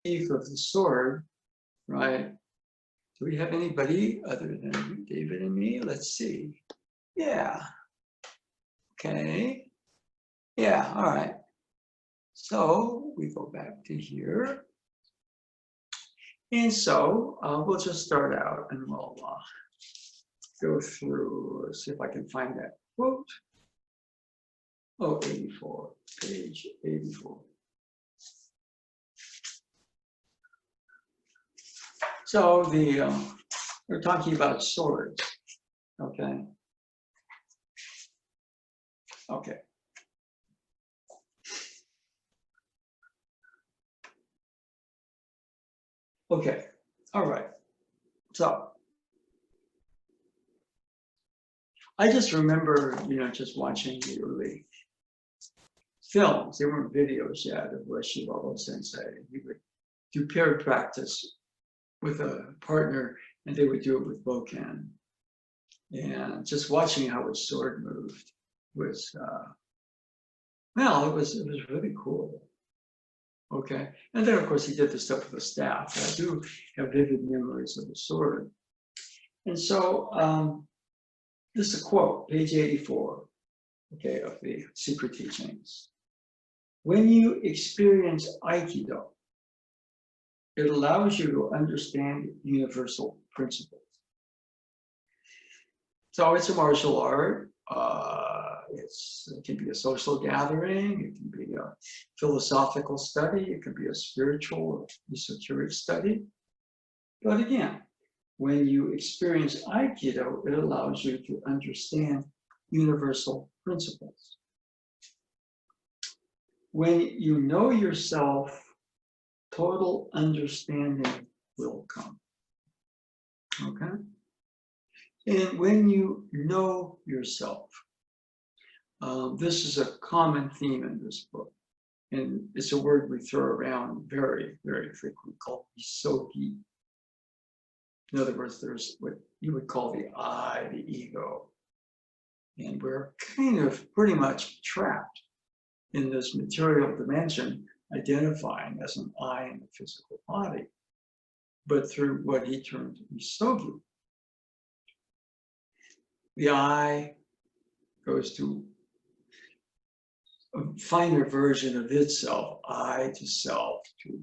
sheath of the sword, right? Do we have anybody other than David and me? Let's see. Yeah. Okay. Yeah, all right. So we go back to here. And so we'll just start out and we'll go through, see if I can find that quote. Oh, 84, page 84. So we're talking about swords, okay? Okay. Okay, all right. So I just remember, just watching the early films. There weren't videos yet of Wada Sensei. He would do paired practice with a partner, and they would do it with Bokan. And just watching how his sword moved was, well, it was really cool. Okay, and then of course he did the stuff with the staff. I do have vivid memories of the sword. And so this is a quote, page 84, okay, of the Secret Teachings. When you experience Aikido, it allows you to understand universal principles. So it's a martial art. It can be a social gathering. It can be a philosophical study. It can be a spiritual or esoteric study. But again, when you experience Aikido, it allows you to understand universal principles. When you know yourself, total understanding will come. Okay? And when you know yourself, this is a common theme in this book. And it's a word we throw around very, very frequently called misogi. In other words, there's what you would call the I, the ego. And we're kind of pretty much trapped in this material dimension, identifying as an I in the physical body, but through what he termed misogi. The I goes to a finer version of itself, I to self, to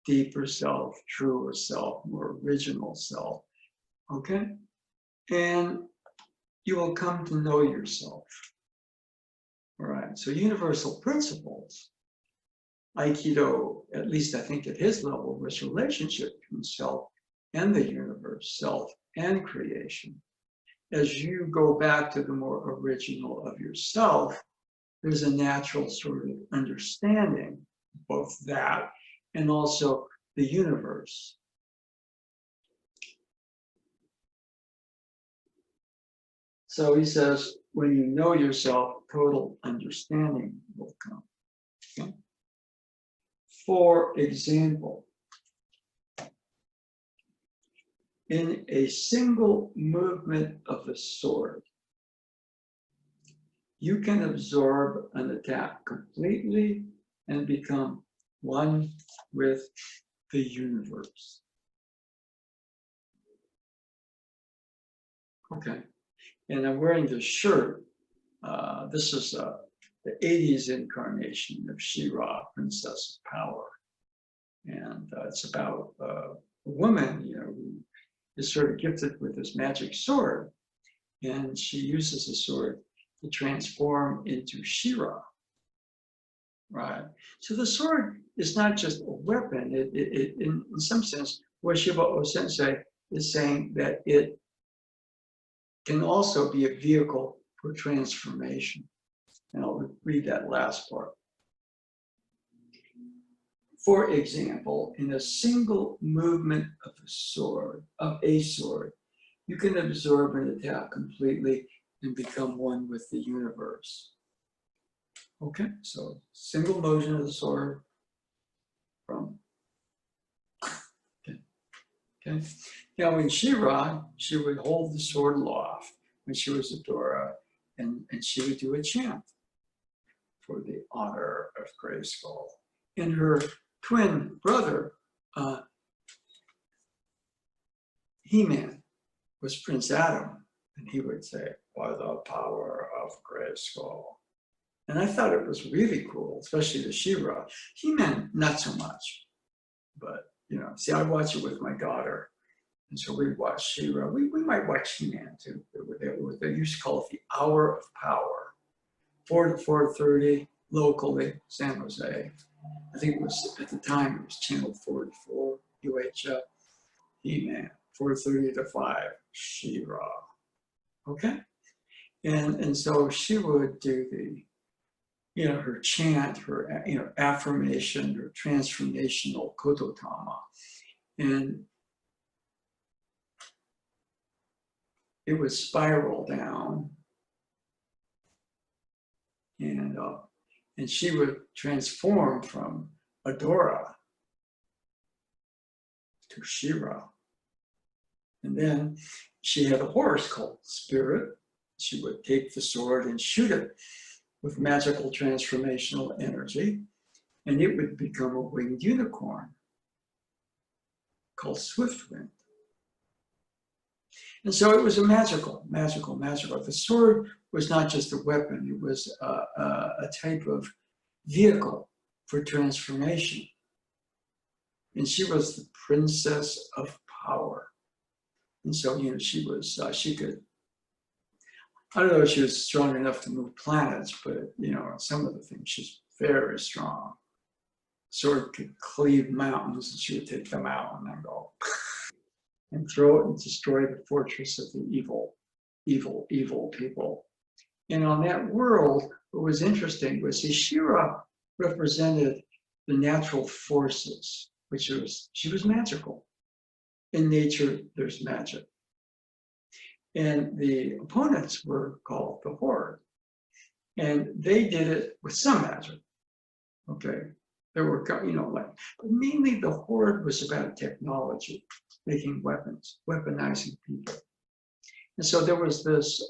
deeper self, truer self, more original self, okay? And you will come to know yourself, all right? So universal principles, Aikido, at least I think at his level, was relationship between self and the universe, self and creation. As you go back to the more original of yourself, there's a natural sort of understanding, both that and also the universe. So he says, when you know yourself, total understanding will come. Okay? For example, in a single movement of the sword, you can absorb an attack completely and become one with the universe. Okay, and I'm wearing this shirt. This is the 80s incarnation of She-Ra, Princess of Power. And it's about a woman, who is sort of gifted with this magic sword. And she uses the sword to transform into She-Ra, right? So the sword is not just a weapon. In some sense, Wada Sensei is saying that it can also be a vehicle for transformation. And I'll read that last part. For example, in a single movement of a sword, you can absorb an attack completely and become one with the universe. Okay, so single motion of the sword from, okay. Now in She-Ra, she would hold the sword aloft when she was a Dora, and she would do a chant for the honor of Grayskull. And her twin brother He-Man was Prince Adam, and he would say, by the power of Grayskull. And I thought it was really cool, especially the She-Ra. He-Man, not so much, but see, I watch it with my daughter, and so we watch She-Ra. We might watch He-Man too. They used to call it the Hour of Power, 4 to 4:30 locally, San Jose. I think it was at the time it was channel 44 UHF. He-Man, 4:30 to 5, She-Ra. Okay, and so she would do the her chant, her affirmation, her transformational kototama, and it would spiral down, and she would transform from Adora to She-Ra. And then she had a horse called Spirit. She would take the sword and shoot it with magical transformational energy, and it would become a winged unicorn called Swiftwind. And so it was a magical. The sword was not just a weapon, it was a type of vehicle for transformation. And she was the princess of power. And so, she was, she could, I don't know if she was strong enough to move planets, but, some of the things, she's very strong. Sword could cleave mountains, and she would take them out and then go and throw it and destroy the fortress of the evil people. And on that world, what was interesting was She-Ra represented the natural forces, she was magical. In nature, there's magic. And the opponents were called the Horde. And they did it with some magic. Okay. There were, but mainly the Horde was about technology, making weapons, weaponizing people. And so there was this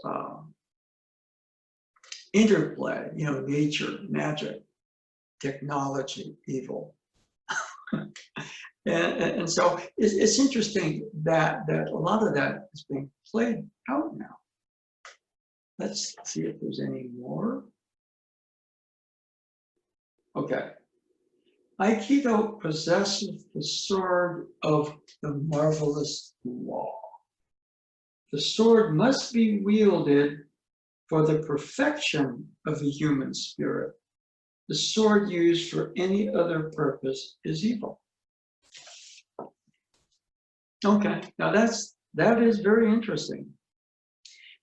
interplay, nature, magic, technology, evil. And so it's interesting that a lot of that is being played out now. Let's see if there's any more. Okay. Aikido possesses the sword of the marvelous law. The sword must be wielded for the perfection of the human spirit. The sword used for any other purpose is evil. Okay, now that is very interesting.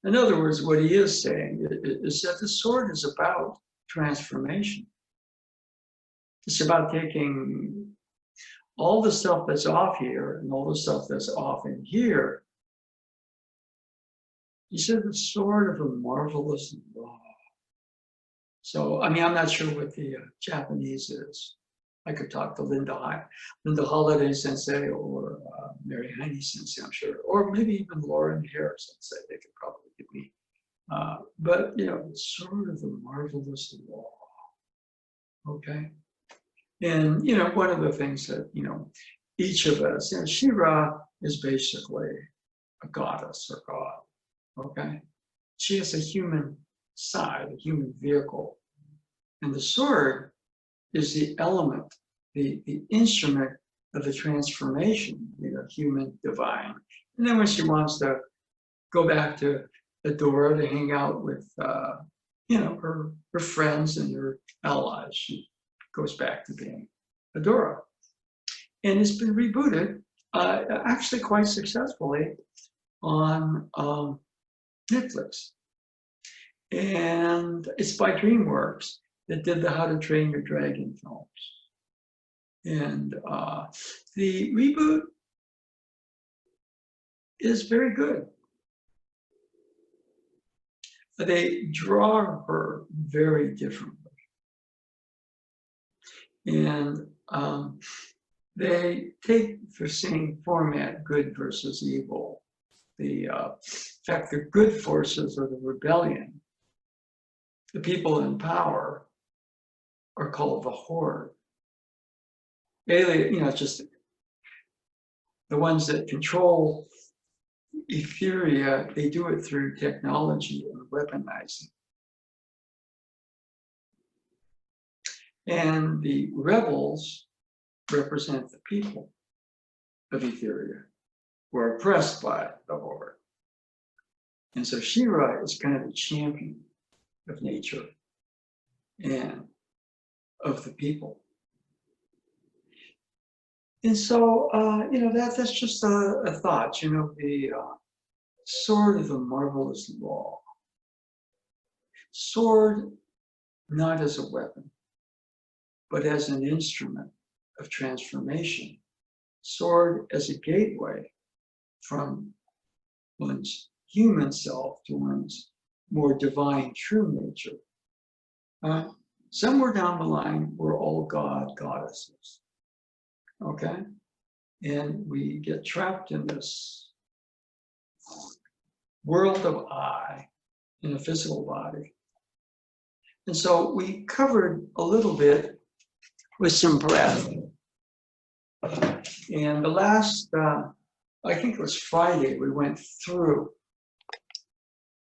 In other words, what he is saying is that the sword is about transformation. It's about taking all the stuff that's off here and all the stuff that's off in here. He said the sword of a marvelous law. So, I'm not sure what the Japanese is. I could talk to Linda Holiday Sensei or Mary Heine Sensei, I'm sure, or maybe even Lauren Hare Sensei. They could probably give me. But sort of the marvelous law. Okay, and one of the things that each of us, She-Ra is basically a goddess or god. Okay, she has a human side, a human vehicle, and the sword is the element, the instrument of the transformation, human, divine. And then when she wants to go back to Adora to hang out with, her friends and her allies, she goes back to being Adora. And it's been rebooted, actually quite successfully on Netflix. And it's by DreamWorks that did the How to Train Your Dragon films. And the reboot is very good. They draw her very differently. And they take the same format, good versus evil. In fact, the good forces are the rebellion. The people in power are called the Horde. Just the ones that control etheria, they do it through technology and weaponizing. And the rebels represent the people of etheria who are oppressed by the Lord. And so Shira is kind of the champion of nature and of the people. And so, that's just a thought, the sword of the marvelous law. Sword not as a weapon, but as an instrument of transformation. Sword as a gateway from one's human self to one's more divine, true nature. Somewhere down the line, we're all goddesses. Okay? And we get trapped in this world of I, in a physical body. And so we covered a little bit with some breath. And the last, I think it was Friday, we went through.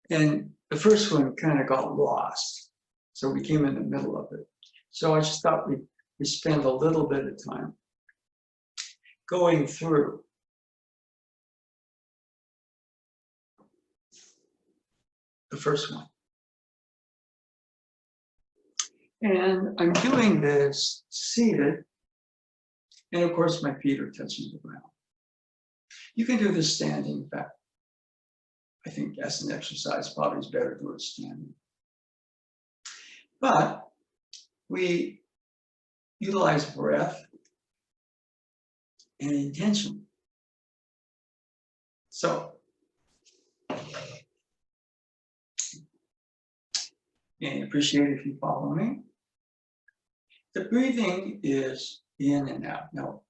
And the first one kind of got lost. So we came in the middle of it. So I just thought we spend a little bit of time going through the first one. And I'm doing this seated, and of course my feet are touching the ground. You can do this standing. In fact, I think as an exercise, probably is better to do it standing. But we utilize breath and intention. So, and appreciate if you follow me. The breathing is in and out. Now,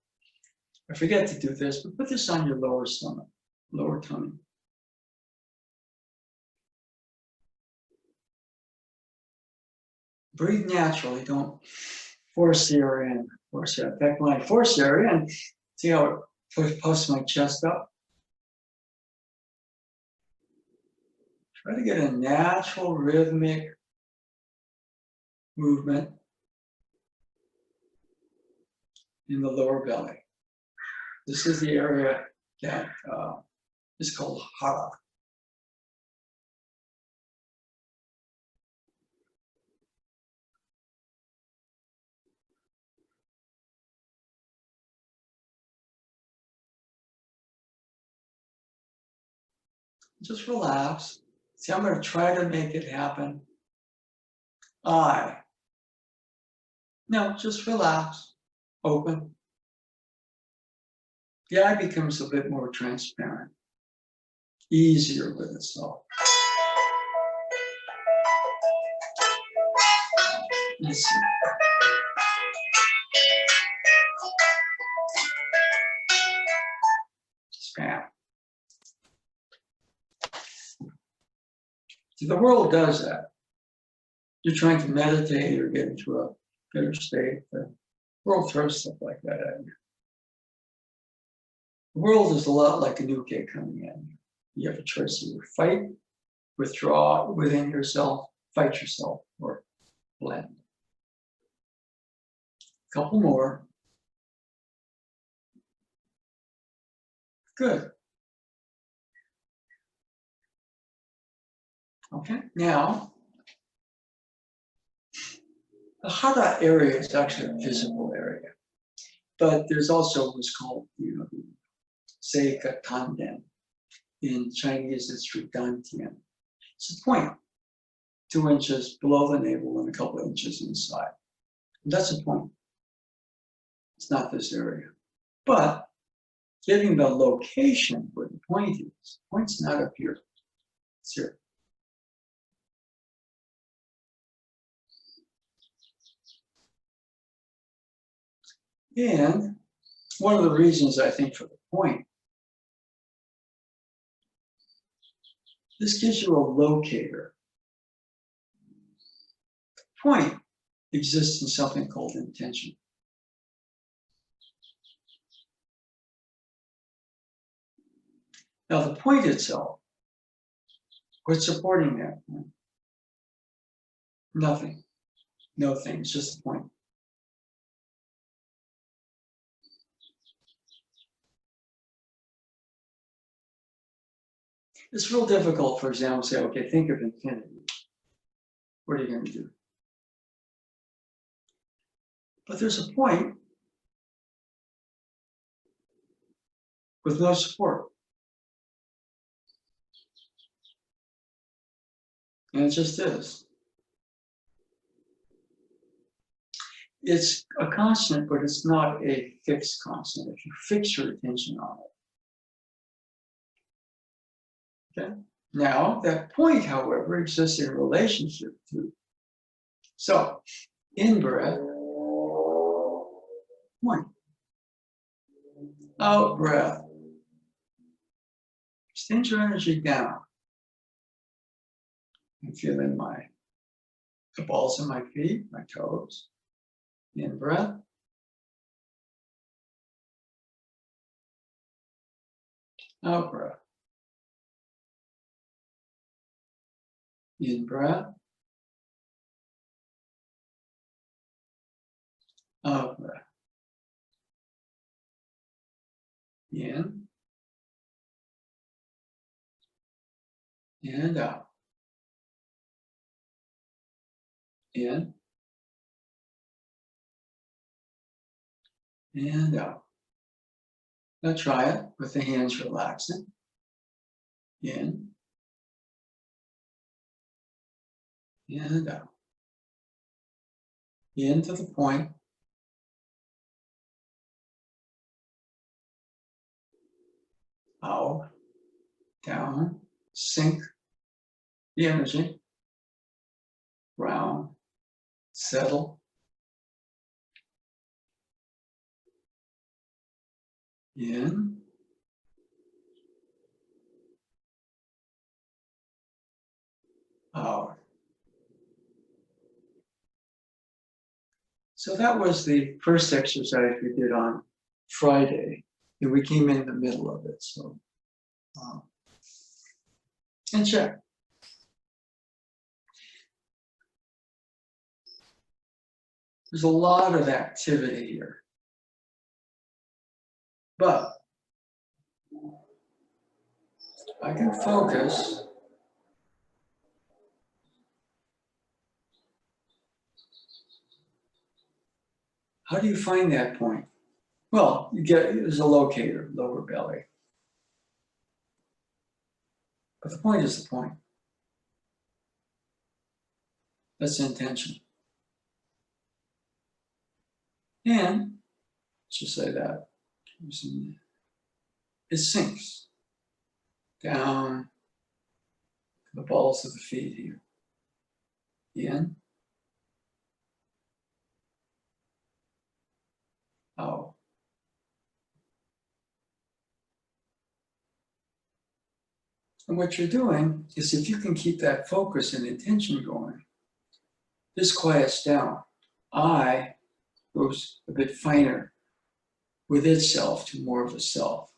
I forget to do this, but put this on your lower stomach, lower tummy. Breathe naturally, don't force the air in. Force it. In fact, when I force the air in, see how it puffs my chest up? Try to get a natural rhythmic movement in the lower belly. This is the area that is called hara. Just relax. See, I'm going to try to make it happen. No, just relax, open. The eye becomes a bit more transparent, easier with itself. Let's see. Spam. See, the world does that. You're trying to meditate or get into a better state. The world throws stuff like that at you. The world is a lot like a new kid coming in. You have a choice: either fight, withdraw within yourself, fight yourself, or blend. A couple more. Good. Okay, now, the hara area is actually a physical area, but there's also what's called, the seika tanden. In Chinese, it's dantian. It's a point 2 inches below the navel and a couple of inches inside. And that's a point. It's not this area. But getting the location where the point is, the point's not up here. It's here. And one of the reasons I think for the point, this gives you a locator. Point exists in something called intention. Now the point itself, what's supporting that point? Nothing. No things, just the point. It's real difficult, for example, to say, okay, think of infinity. What are you going to do? But there's a point with no support. And it just is. It's a constant, but it's not a fixed constant if you fix your attention on it. Okay? Now, that point, however, exists in relationship to. So, in breath, point. Out breath. Extend your energy down. I'm feeling the balls of my feet, my toes. In breath. Out breath. In breath. Out breath. In. And out. In. And out. Now try it with the hands relaxing. In. And out. Into the point. Out. Down. Sink the energy. Round. Settle. In. Out. So that was the first exercise we did on Friday, and we came in the middle of it. So, and check. There's a lot of activity here, but I can focus. How do you find that point? Well, there's a locator, lower belly. But the point is the point. That's the intention. And, let's just say that, it sinks down the balls of the feet here. In. Out. And what you're doing is if you can keep that focus and intention going, this quiets down. I goes a bit finer with itself to more of a self.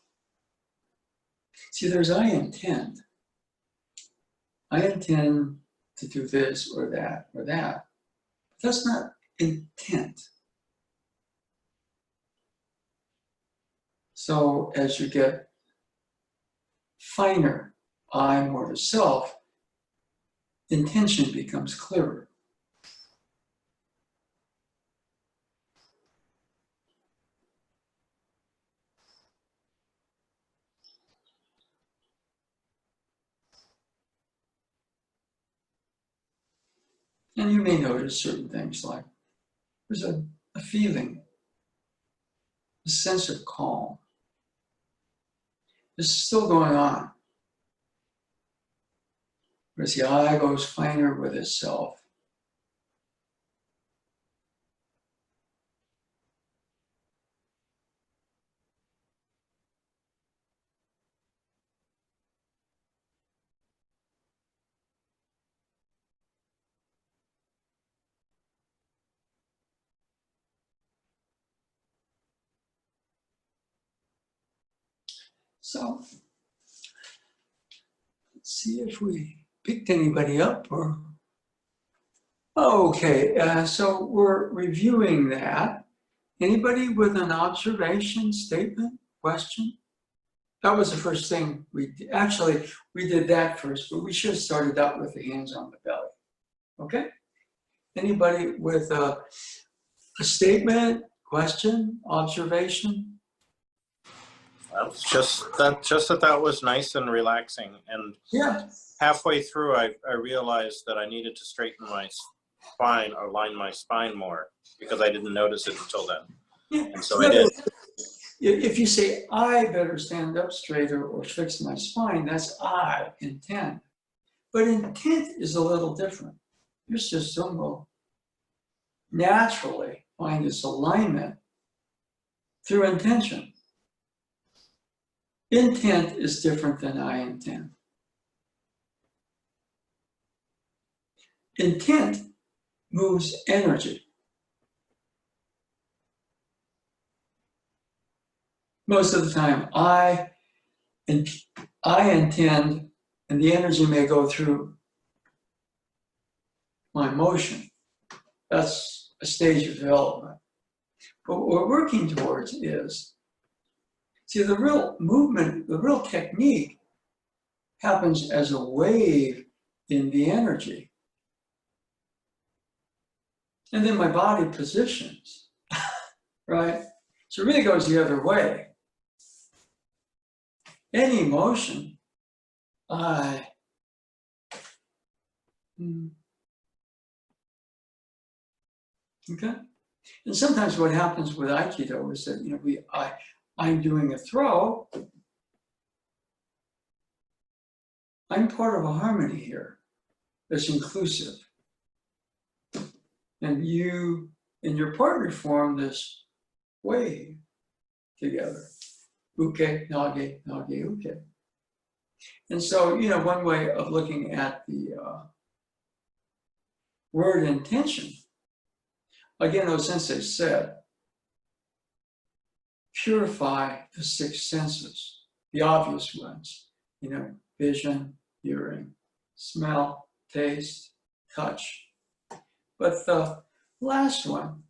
See, there's I intend. I intend to do this or that or that. But that's not intent. So as you get finer, I more to self, intention becomes clearer. And you may notice certain things like there's a feeling, a sense of calm. This is still going on. Whereas the I goes finer with itself. So see if we picked anybody up or. Okay, so we're reviewing that. Anybody with an observation, statement, question? That was the first thing we did. Actually, we did that first, but we should have started out with the hands on the belly. Okay? Anybody with a statement, question, observation? Just that was nice and relaxing. And Yeah. halfway through, I realized that I needed to straighten my spine or line my spine more because I didn't notice it until then. Yeah. And so I did. If you say, I better stand up straighter or fix my spine, that's I intend. But intent is a little different. Your system will naturally find its alignment through intention. Intent is different than I intend. Intent moves energy. Most of the time, I intend, and the energy may go through my motion. That's a stage of development. But what we're working towards is, see, the real movement, the real technique happens as a wave in the energy. And then my body positions, right? So it really goes the other way. Any motion, okay? And sometimes what happens with Aikido is that, I'm doing a throw. I'm part of a harmony here that's inclusive. And you and your partner form this wave together. Uke, nage, nage, uke. And so, one way of looking at the word intention, again, O-sensei said, purify the six senses, the obvious ones, vision, hearing, smell, taste, touch. But the last one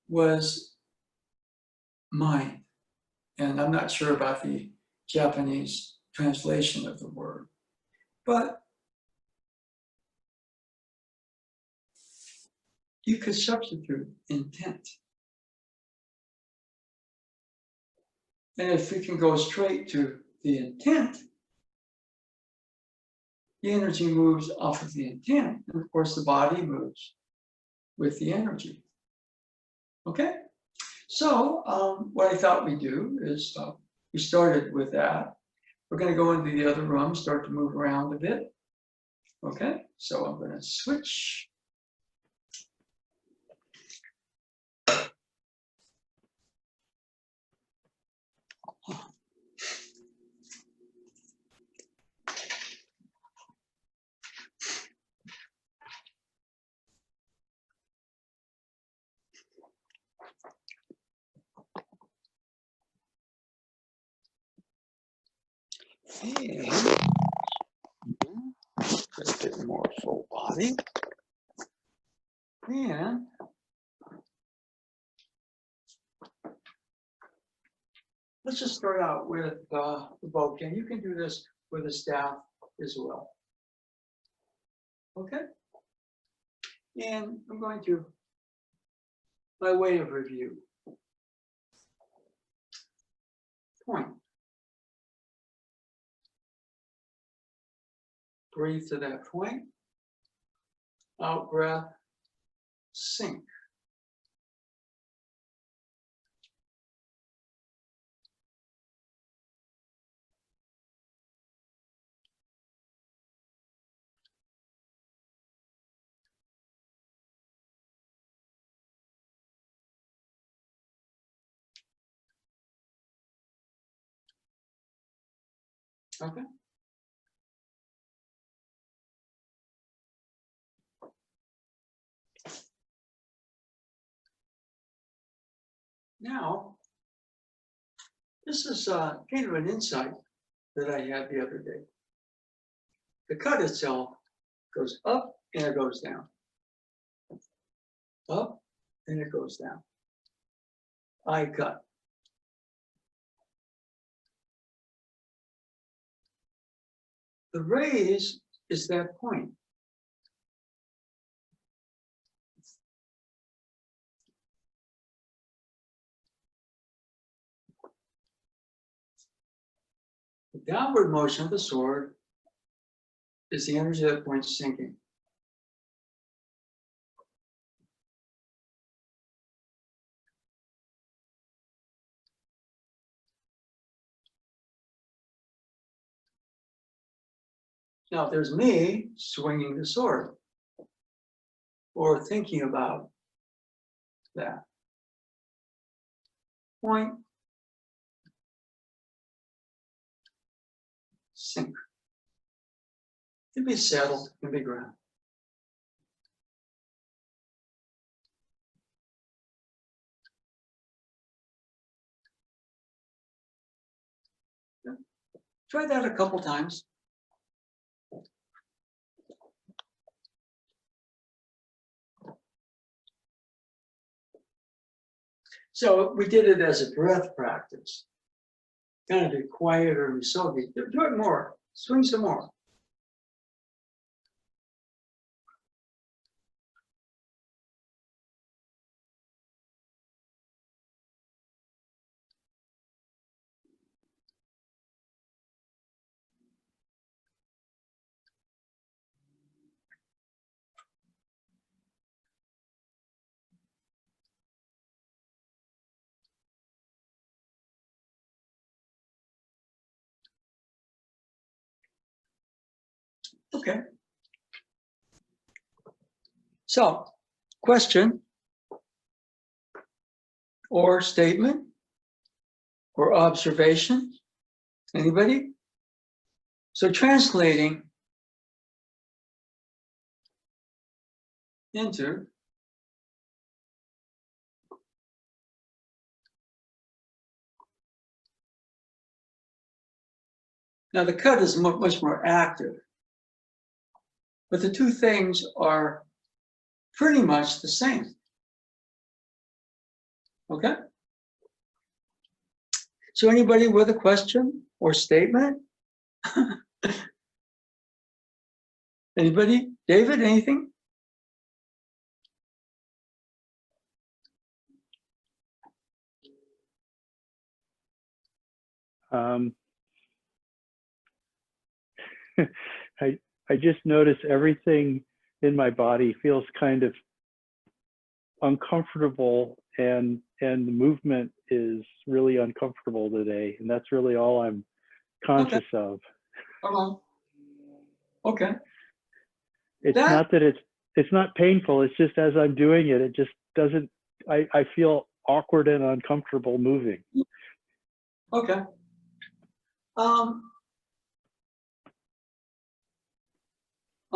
was mind. And I'm not sure about the Japanese translation of the word, but you could substitute intent. And if we can go straight to the intent, the energy moves off of the intent. And of course, the body moves with the energy. Okay? So what I thought we'd do is we started with that. We're going to go into the other room, start to move around a bit. Okay? So I'm going to switch. And a bit more full body. And let's just start out with the bow. You can do this with a staff as well. Okay? And I'm going to, by way of review, point. Breathe to that point. Out breath, sink. Okay. Now, this is kind of an insight that I had the other day. The cut itself goes up and it goes down. Up and it goes down. I cut. The raise is that point. The downward motion of the sword is the energy that point's sinking. Now, if there's me swinging the sword or thinking about that point, sink. It can be settled, it can be ground. Try that a couple times. So we did it as a breath practice. Kind of be quieter and misogi. Do it more. Swing some more. Okay. So, question or statement or observation? Anybody? So translating into now the cut is much more active, but the two things are pretty much the same. Okay? So anybody with a question or statement? Anybody? David, anything? I just notice everything in my body feels kind of uncomfortable, and the movement is really uncomfortable today, and that's really all I'm conscious of. Okay. It's not that it's not painful. It's just as I'm doing it, it just doesn't. I feel awkward and uncomfortable moving. Okay.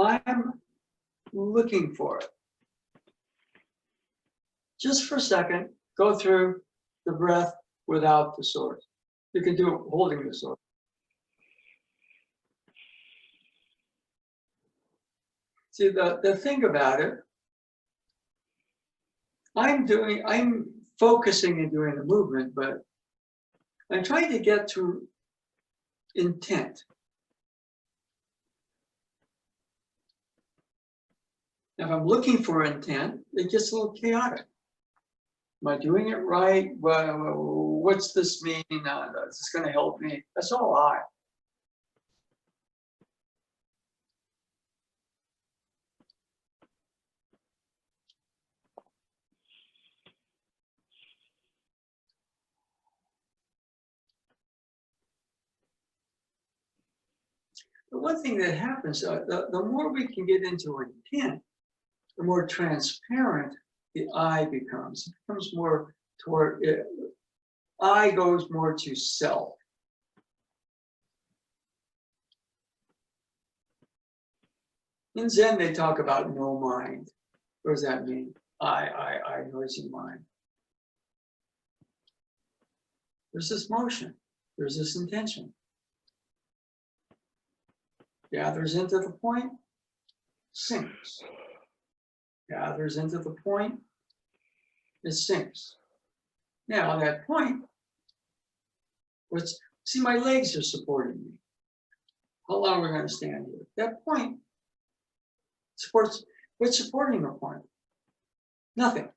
I'm looking for it. Just for a second, go through the breath without the sword. You can do it holding the sword. See, the thing about it, I'm focusing and doing the movement, but I'm trying to get to intent. Now, if I'm looking for intent, it gets a little chaotic. Am I doing it right? Well, what's this mean? Is this going to help me? That's all I. The one thing that happens, the more we can get into intent, the more transparent the I becomes. It becomes more toward it. I goes more to self. In Zen, they talk about no mind. What does that mean? I, noisy mind. There's this motion. There's this intention. gathers into the point, sinks. Gathers into the point, it sinks. Now that point, see, my legs are supporting me. How long are we going to stand here? That point supports, what's supporting the point? Nothing.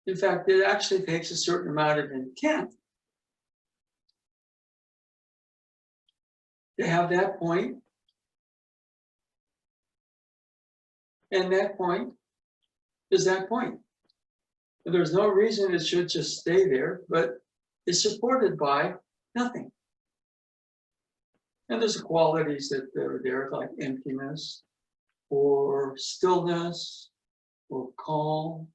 In fact, it actually takes a certain amount of intent to have that point, and that point is that point. And there's no reason it should just stay there, but it's supported by nothing. And there's qualities that are there, like emptiness, or stillness, or calm.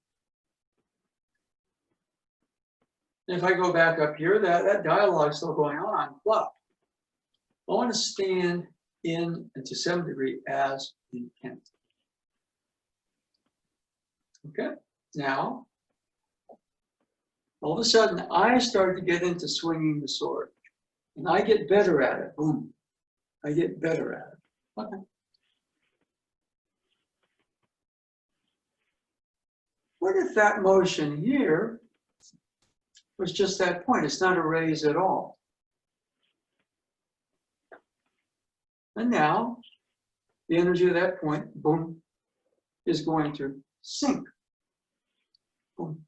And if I go back up here, that dialogue is still going on, but I want to stand in, and to some degree, as intent. Okay, now, all of a sudden, I start to get into swinging the sword, and I get better at it. Boom, I get better at it. Okay. What if that motion here was just that point? It's not a raise at all. And now, the energy of that point, boom, is going to sink. Boom.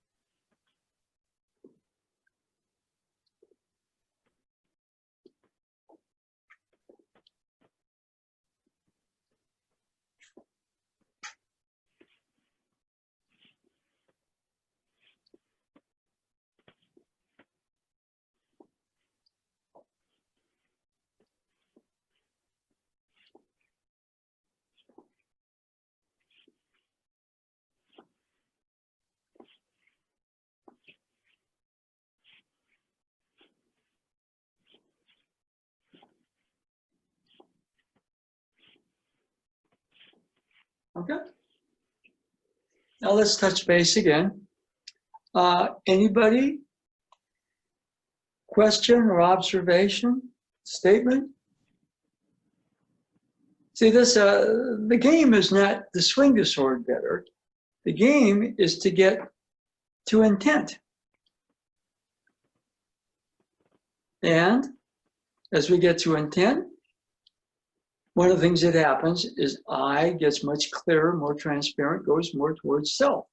Okay. Now let's touch base again. Anybody? Question or observation? Statement? See, the game is not to swing the sword better. The game is to get to intent. And as we get to intent, one of the things that happens is I gets much clearer, more transparent, goes more towards self.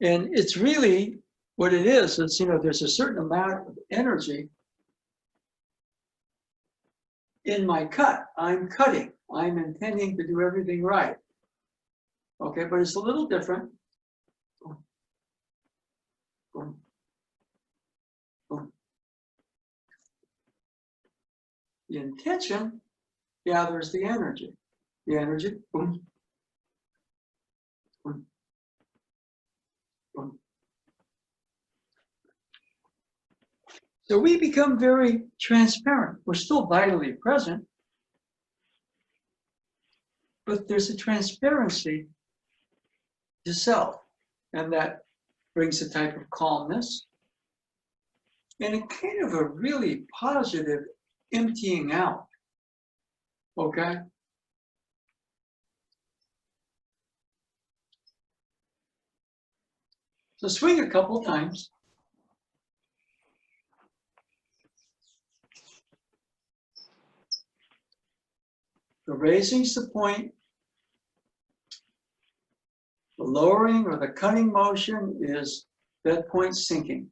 And it's really what it is. It's, there's a certain amount of energy in my cut. I'm cutting. I'm intending to do everything right. Okay, but it's a little different. Boom. Boom. Boom. The intention gathers the energy. The energy, boom, boom, boom. So we become very transparent. We're still vitally present, but there's a transparency to self, and that brings a type of calmness and a kind of a really positive emptying out. Okay? So swing a couple times. The raising's the point. The lowering or the cutting motion is that point sinking.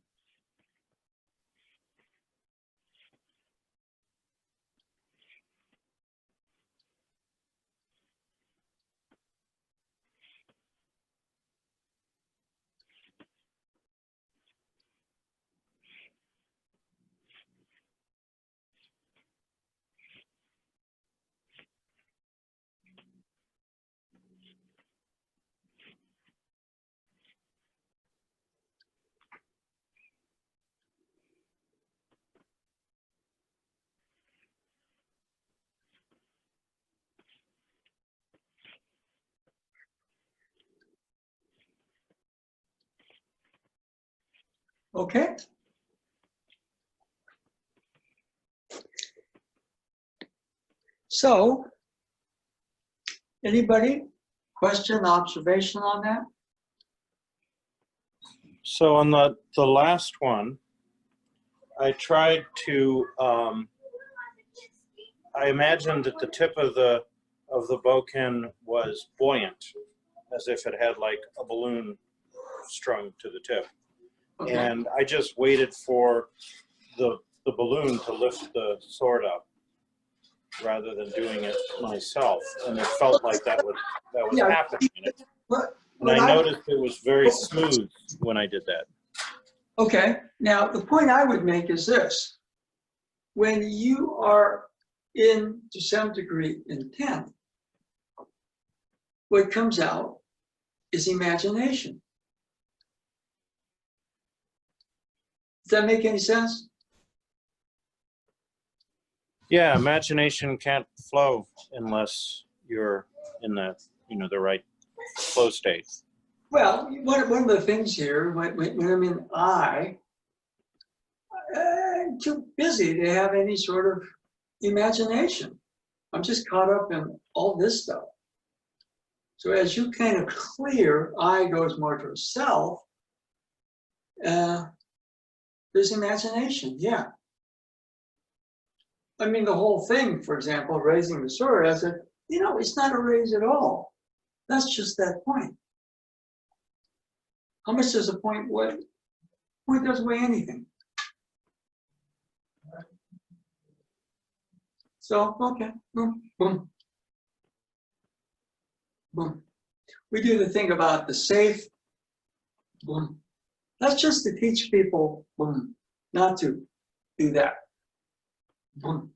Okay? So, anybody, question, observation on that? So on the last one, I tried to, I imagined that the tip of the bokken was buoyant, as if it had like a balloon strung to the tip. Okay. And I just waited for the balloon to lift the sword up rather than doing it myself. And it felt like that was Yeah. happening. What, And I noticed it was very smooth when I did that. okay, now the point I would make is this. When you are in, to some degree, intent, what comes out is imagination. Does that make any sense? Yeah, imagination can't flow unless you're in the, the right flow state. Well, one of the things here, when I'm in I'm too busy to have any sort of imagination. I'm just caught up in all this stuff. So as you kind of clear, I goes more to self, there's imagination, yeah. I mean, the whole thing, for example, raising the sword, I said, it's not a raise at all. That's just that point. How much does a point weigh? Point doesn't weigh anything. So, okay, boom, boom, boom. We do the thing about the safe, boom. That's just to teach people, boom, not to do that. Boom.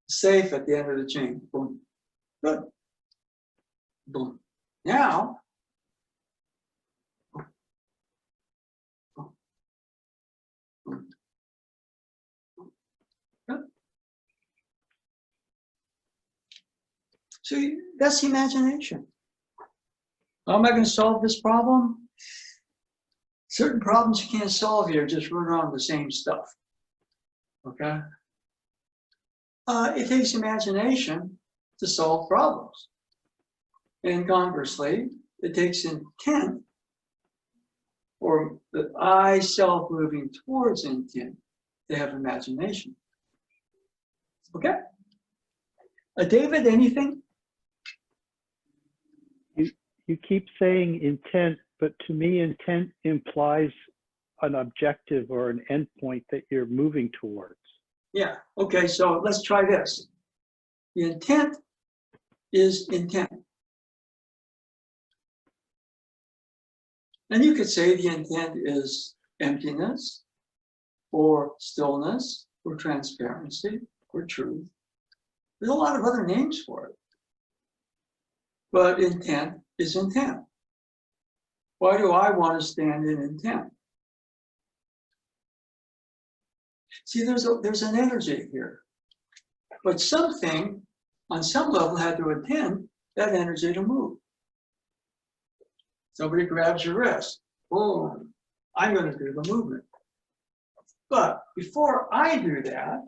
Safe at the end of the chain, boom. Good. Boom. Now, boom, boom, boom. Good. So that's imagination. How am I going to solve this problem? Certain problems you can't solve here, just run around the same stuff. Okay? It takes imagination to solve problems. And conversely, it takes intent, or the I self moving towards intent, to have imagination. Okay? David, anything? You keep saying intent, but to me, intent implies an objective or an endpoint that you're moving towards. Yeah. Okay, so let's try this. The intent is intent. And you could say the intent is emptiness, or stillness, or transparency, or truth. There's a lot of other names for it. But intent is intent. Why do I want to stand in intent? See, there's an energy here. But something, on some level, had to intend that energy to move. Somebody grabs your wrist. Boom. I'm going to do the movement. But before I do that,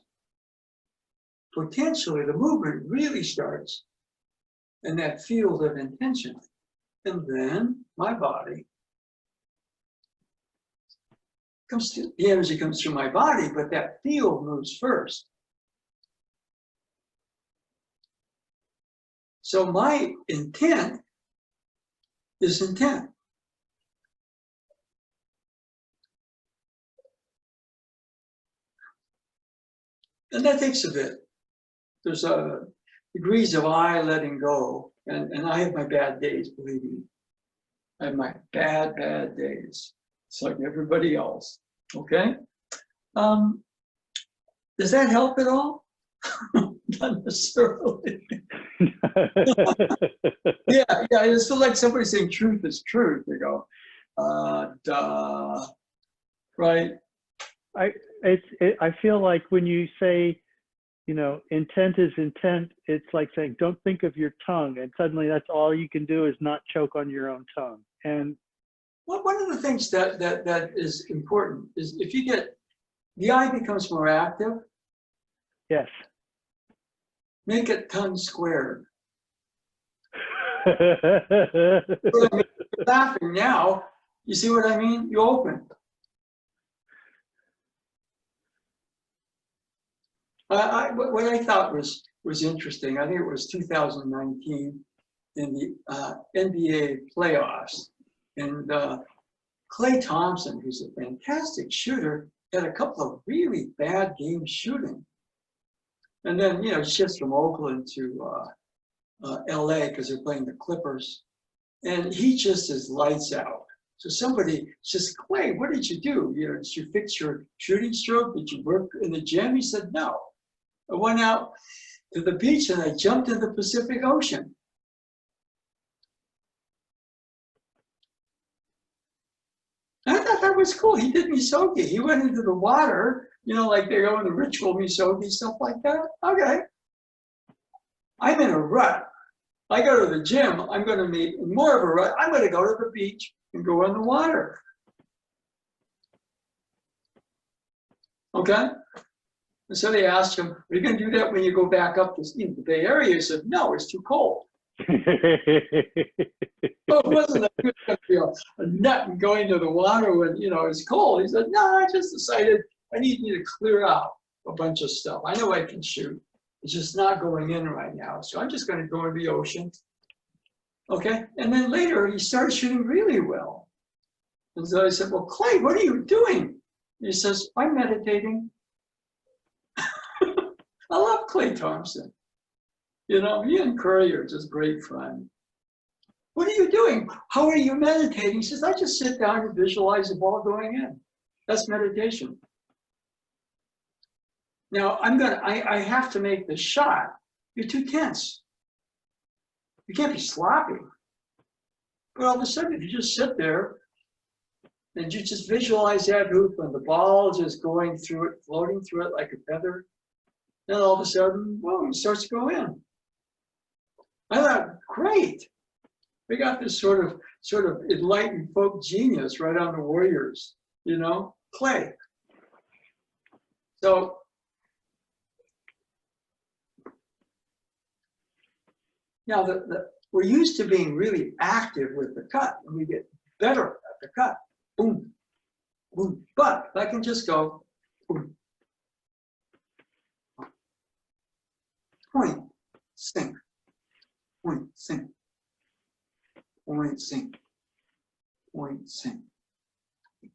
potentially the movement really starts in that field of intention. And then my body the energy comes through my body, but that field moves first. So my intent is intent. And that takes a bit. There's degrees of I letting go. And I have my bad days, believe me. I have my bad days. It's like everybody else. Okay? Does that help at all? Not necessarily. Yeah, it's still like somebody saying truth is truth. They go, duh. Right? I feel like when you say, intent is intent, it's like saying, don't think of your tongue. And suddenly that's all you can do is not choke on your own tongue. And Well, one of the things that is important is if you get, the eye becomes more active, Yes. make it tongue squared. Yeah. You're laughing now, you see what I mean? You open. What I thought was interesting, I think it was 2019 in the NBA playoffs, and Klay Thompson, who's a fantastic shooter, had a couple of really bad games shooting, and then shifts from Oakland to LA because they're playing the Clippers, and he just is lights out. So somebody says, Klay, what did you do? Did you fix your shooting stroke? Did you work in the gym? He said, no. I went out to the beach and I jumped in the Pacific Ocean. I thought that was cool. He did misogi. He went into the water, like they go in the ritual misogi, stuff like that. Okay. I'm in a rut. I go to the gym, I'm going to meet more of a rut. I'm going to go to the beach and go in the water. Okay? And so they asked him, are you going to do that when you go back up to the Bay Area? He said, no, it's too cold. Well, it wasn't going to be a nut and going to the water when, it's cold. He said, no, I just decided I need you to clear out a bunch of stuff. I know I can shoot. It's just not going in right now. So I'm just going to go in the ocean. Okay? And then later he started shooting really well. And so I said, well, Klay, what are you doing? He says, I'm meditating. I love Klay Thompson. He and Curry are just great fun. What are you doing? How are you meditating? He says, I just sit down and visualize the ball going in. That's meditation. Now I have to make the shot. You're too tense. You can't be sloppy. But all of a sudden, if you just sit there and you just visualize that hoop and the ball is just going through it, floating through it like a feather, then all of a sudden, boom, it starts to go in. I thought, great. We got this sort of enlightened folk genius right on the Warriors, Klay. So now we're used to being really active with the cut, and we get better at the cut. Boom, boom. But I can just go boom. Point, sink. Point, sink. Point, sink. Point, sink.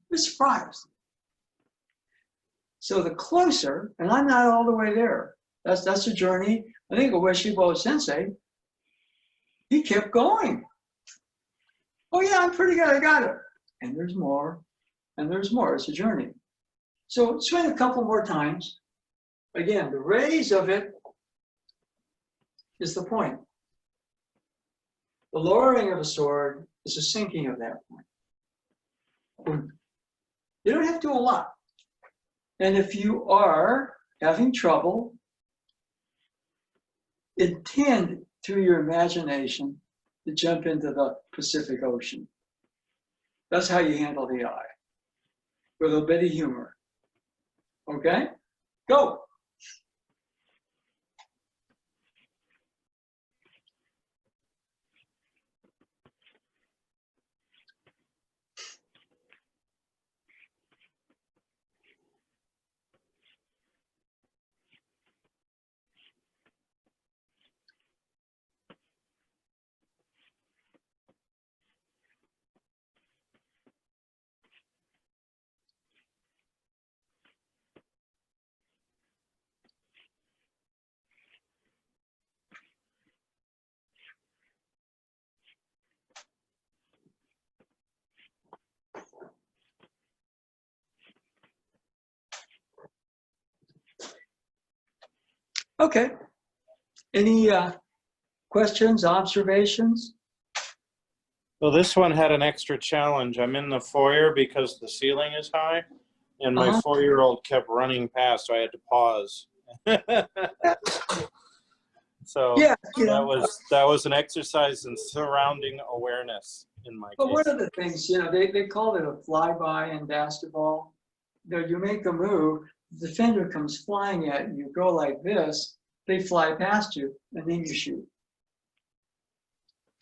You're surprised. So the closer, and I'm not all the way there. That's a journey. I think of Ueshibo Sensei. He kept going. Oh yeah, I'm pretty good. I got it. And there's more, and there's more. It's a journey. So swing a couple more times. Again, the raise of it is the point. The lowering of a sword is the sinking of that point. You don't have to do a lot. And if you are having trouble, intend through your imagination to jump into the Pacific Ocean. That's how you handle the eye, with a bit of humor. Okay? Go. Okay. Any questions, observations? Well, this one had an extra challenge. I'm in the foyer because the ceiling is high, and my 4-year-old kept running past, so I had to pause. So Yeah, that was an exercise in surrounding awareness in my but one case. of the things, they call it a flyby in basketball. You make a move, the defender comes flying at you, you go like this, they fly past you, and then you shoot.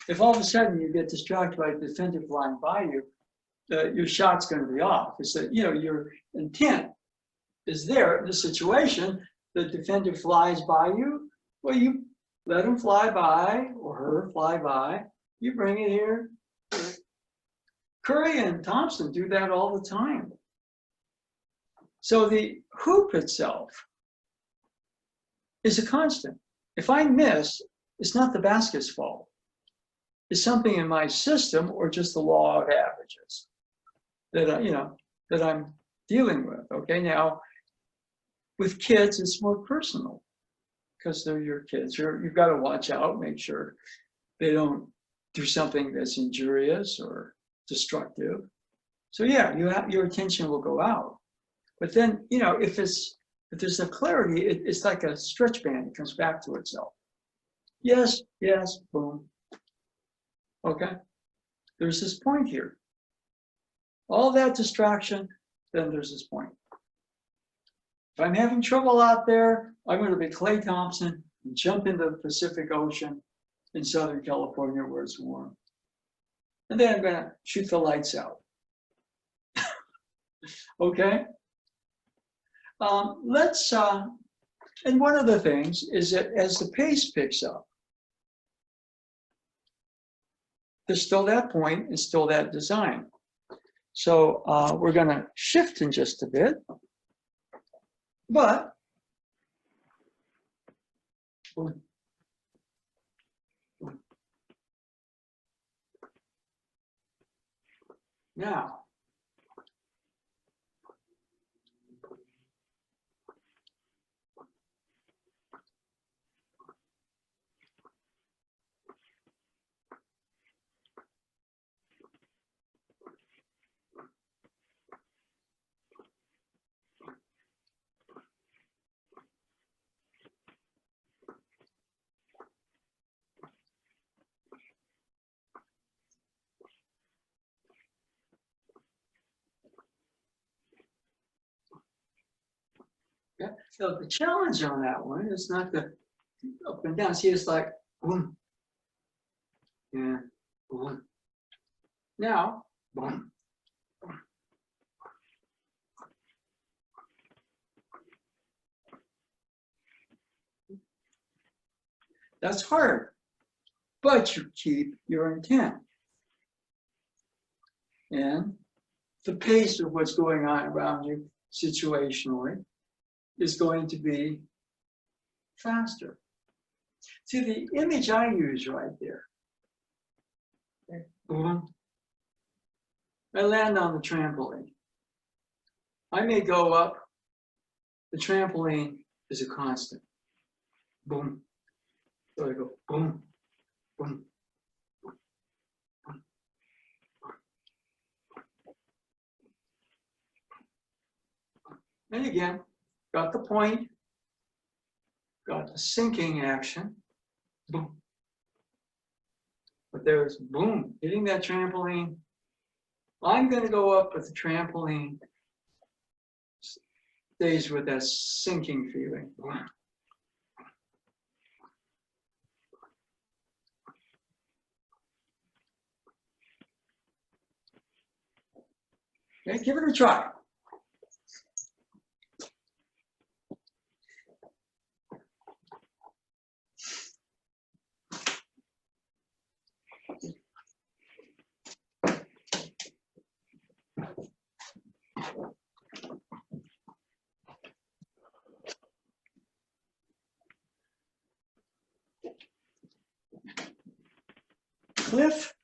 If all of a sudden you get distracted by the defender flying by you, your shot's going to be off. It's that, your intent is there in the situation. The defender flies by you, well, you let him fly by or her fly by. You bring it here. Curry and Thompson do that all the time. So the hoop itself is a constant. If I miss, it's not the basket's fault. It's something in my system or just the law of averages that I'm dealing with. Okay, now with kids, it's more personal because they're your kids. You've got to watch out, make sure they don't do something that's injurious or destructive. So yeah, your attention will go out. But then, if there's a clarity, it's like a stretch band. It comes back to itself. Yes, boom. Okay, there's this point here. All that distraction, then there's this point. If I'm having trouble out there, I'm going to be Klay Thompson and jump into the Pacific Ocean in Southern California where it's warm. And then I'm going to shoot the lights out. Okay? And one of the things is that as the pace picks up, there's still that point and still that design. So we're going to shift in just a bit, but now, yeah. So the challenge on that one is not the up and down. See, it's like boom, and boom. Now, boom. That's hard, but you keep your intent. And the pace of what's going on around you situationally is going to be faster. See, the image I use right there. Okay. Boom. I land on the trampoline. I may go up. The trampoline is a constant. Boom. So I go boom, boom, boom, boom, boom. And again, got the point, got the sinking action, boom. But there's boom, hitting that trampoline. I'm going to go up, but the trampoline stays with that sinking feeling. Boom. Okay, give it a try. Cliff,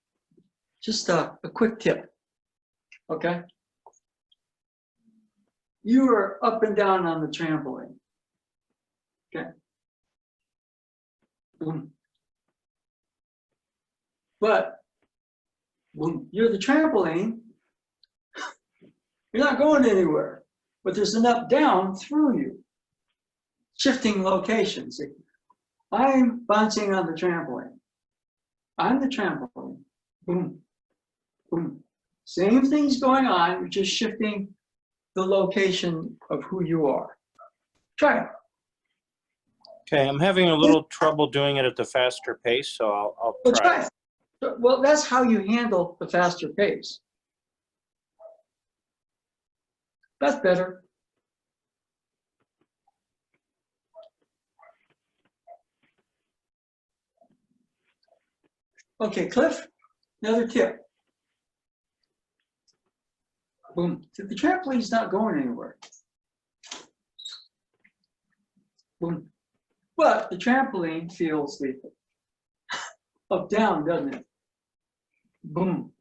just a quick tip, okay? You are up and down on the trampoline, okay? Boom. But when you're the trampoline, you're not going anywhere, but there's an up down through you, shifting locations. I'm bouncing on the trampoline. I'm the trampoline. Boom, boom. Same thing's going on, you're just shifting the location of who you are. Try it. Okay, I'm having a little trouble doing it at the faster pace, so I'll Well, try. try it. Well, that's how you handle the faster pace. That's better. Okay, Cliff, another tip. Boom. So the trampoline's not going anywhere. Boom. But the trampoline feels the up down, doesn't it? Boom,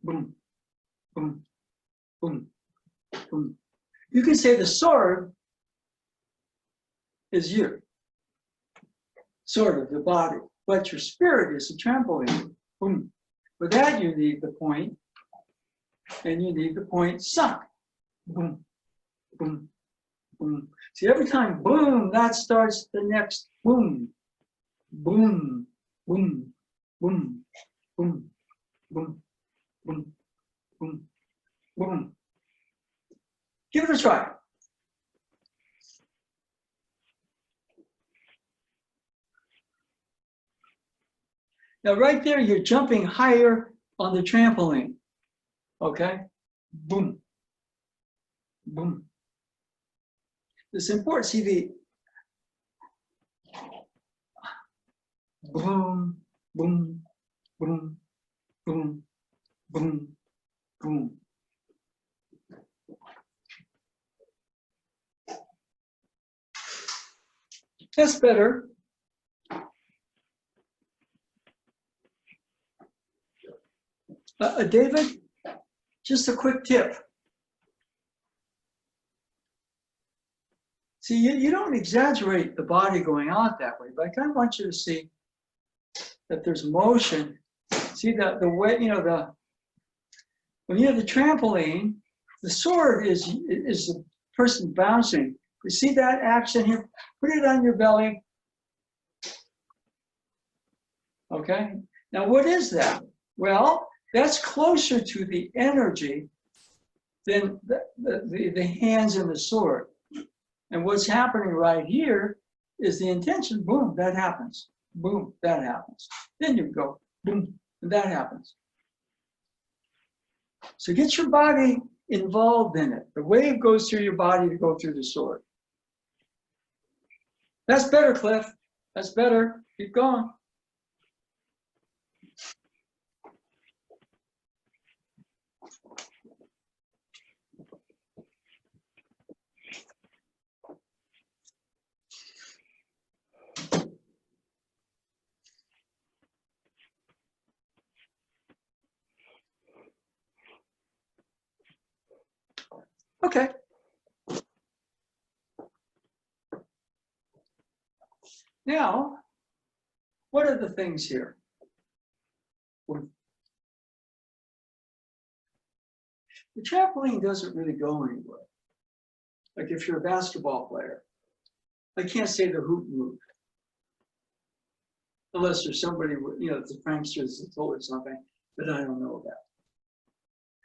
boom, boom, boom, boom. You can say the sword is you, sort of the body, but your spirit is the trampoline. Boom. For that you need the point, and you need the point sunk. Boom, boom, boom. See, every time boom, that starts the next boom, boom, boom, boom, boom, boom, boom, boom, boom. Give it a try. Now, right there, you're jumping higher on the trampoline. Okay? Boom. Boom. It's important. See the boom, boom, boom, boom, boom, boom. That's better. David, just a quick tip. See, you don't exaggerate the body going out that way, but I kind of want you to see that there's motion. See that the way, when you have the trampoline, the sword is the person bouncing. You see that action here? Put it on your belly. Okay. Now, what is that? Well, that's closer to the energy than the hands and the sword. And what's happening right here is the intention. Boom, that happens. Boom, that happens. Then you go, boom, and that happens. So get your body involved in it. The wave goes through your body to go through the sword. That's better, Cliff. That's better. Keep going. Okay. Now, what are the things here? The trampoline doesn't really go anywhere. Like if you're a basketball player, I can't say the hoop moved. Unless there's somebody, the pranksters that told us something that I don't know about.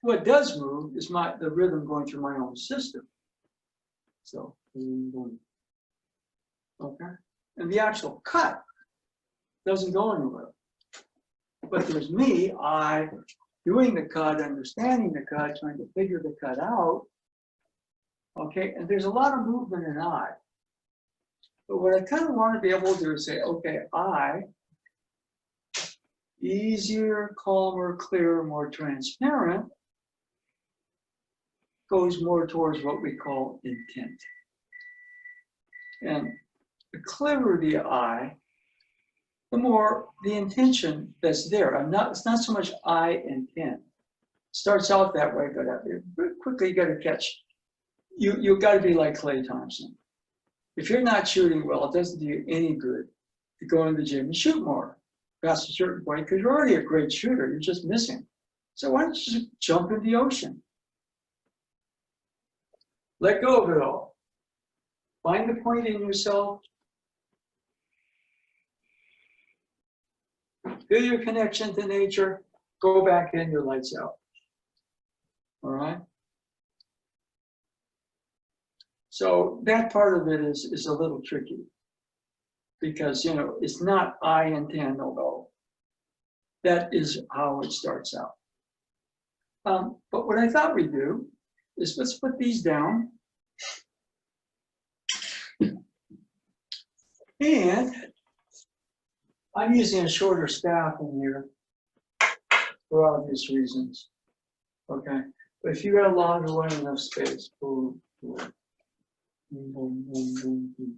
What does move is the rhythm going through my own system. So, boom, boom. Okay? And the actual cut doesn't go anywhere. But there's me, I, doing the cut, understanding the cut, trying to figure the cut out. Okay, and there's a lot of movement in I. But what I kind of want to be able to do is say, okay, I, easier, calmer, clearer, more transparent, goes more towards what we call intent. And the clearer the I, the more the intention that's there. It's not so much I intent. Starts out that way, but quickly you got to catch. You got to be like Clay Thompson. If you're not shooting well, it doesn't do you any good to go in the gym and shoot more past a certain point because you're already a great shooter. You're just missing. So why don't you just jump in the ocean? Let go of it all. Find the point in yourself. Feel your connection to nature. Go back in, your lights out. All right? So that part of it is a little tricky because, you know, it's not I intend, no go. That is how it starts out. But what I thought we'd do is let's put these down. And I'm using a shorter staff in here for obvious reasons. Okay, but if you got a longer one, enough space. Boom, boom, boom, boom, boom, boom,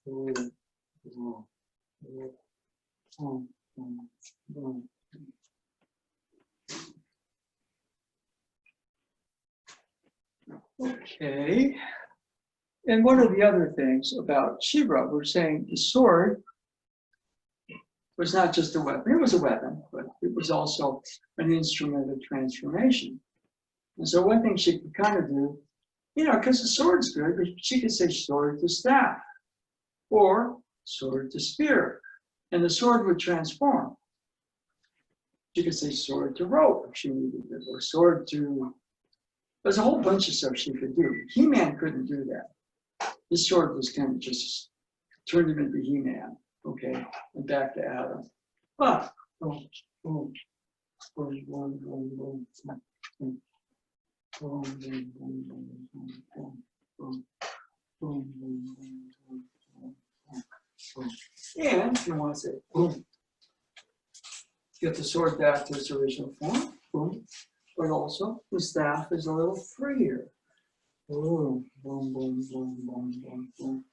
boom, boom, boom, boom, boom, boom. Okay. And one of the other things about Shiva, we're saying the sword was not just a weapon. It was a weapon, but it was also an instrument of transformation. And so one thing she could kind of do, you know, because the sword's good, but she could say sword to staff or sword to spear, and the sword would transform. She could say sword to rope if she needed it, or sword to, there's a whole bunch of stuff she could do. He-Man couldn't do that. His sword was kind of just turned him into He-Man, okay, and back to Adam. But, boom, boom, boom, boom, boom, boom, boom. Boom, boom, boom, boom, boom, boom, boom, boom, boom, boom, boom, boom. And if you want to say boom, get the sword back to its original form, boom, but also the staff is a little freer. Boom, boom, boom, boom, boom, boom, boom,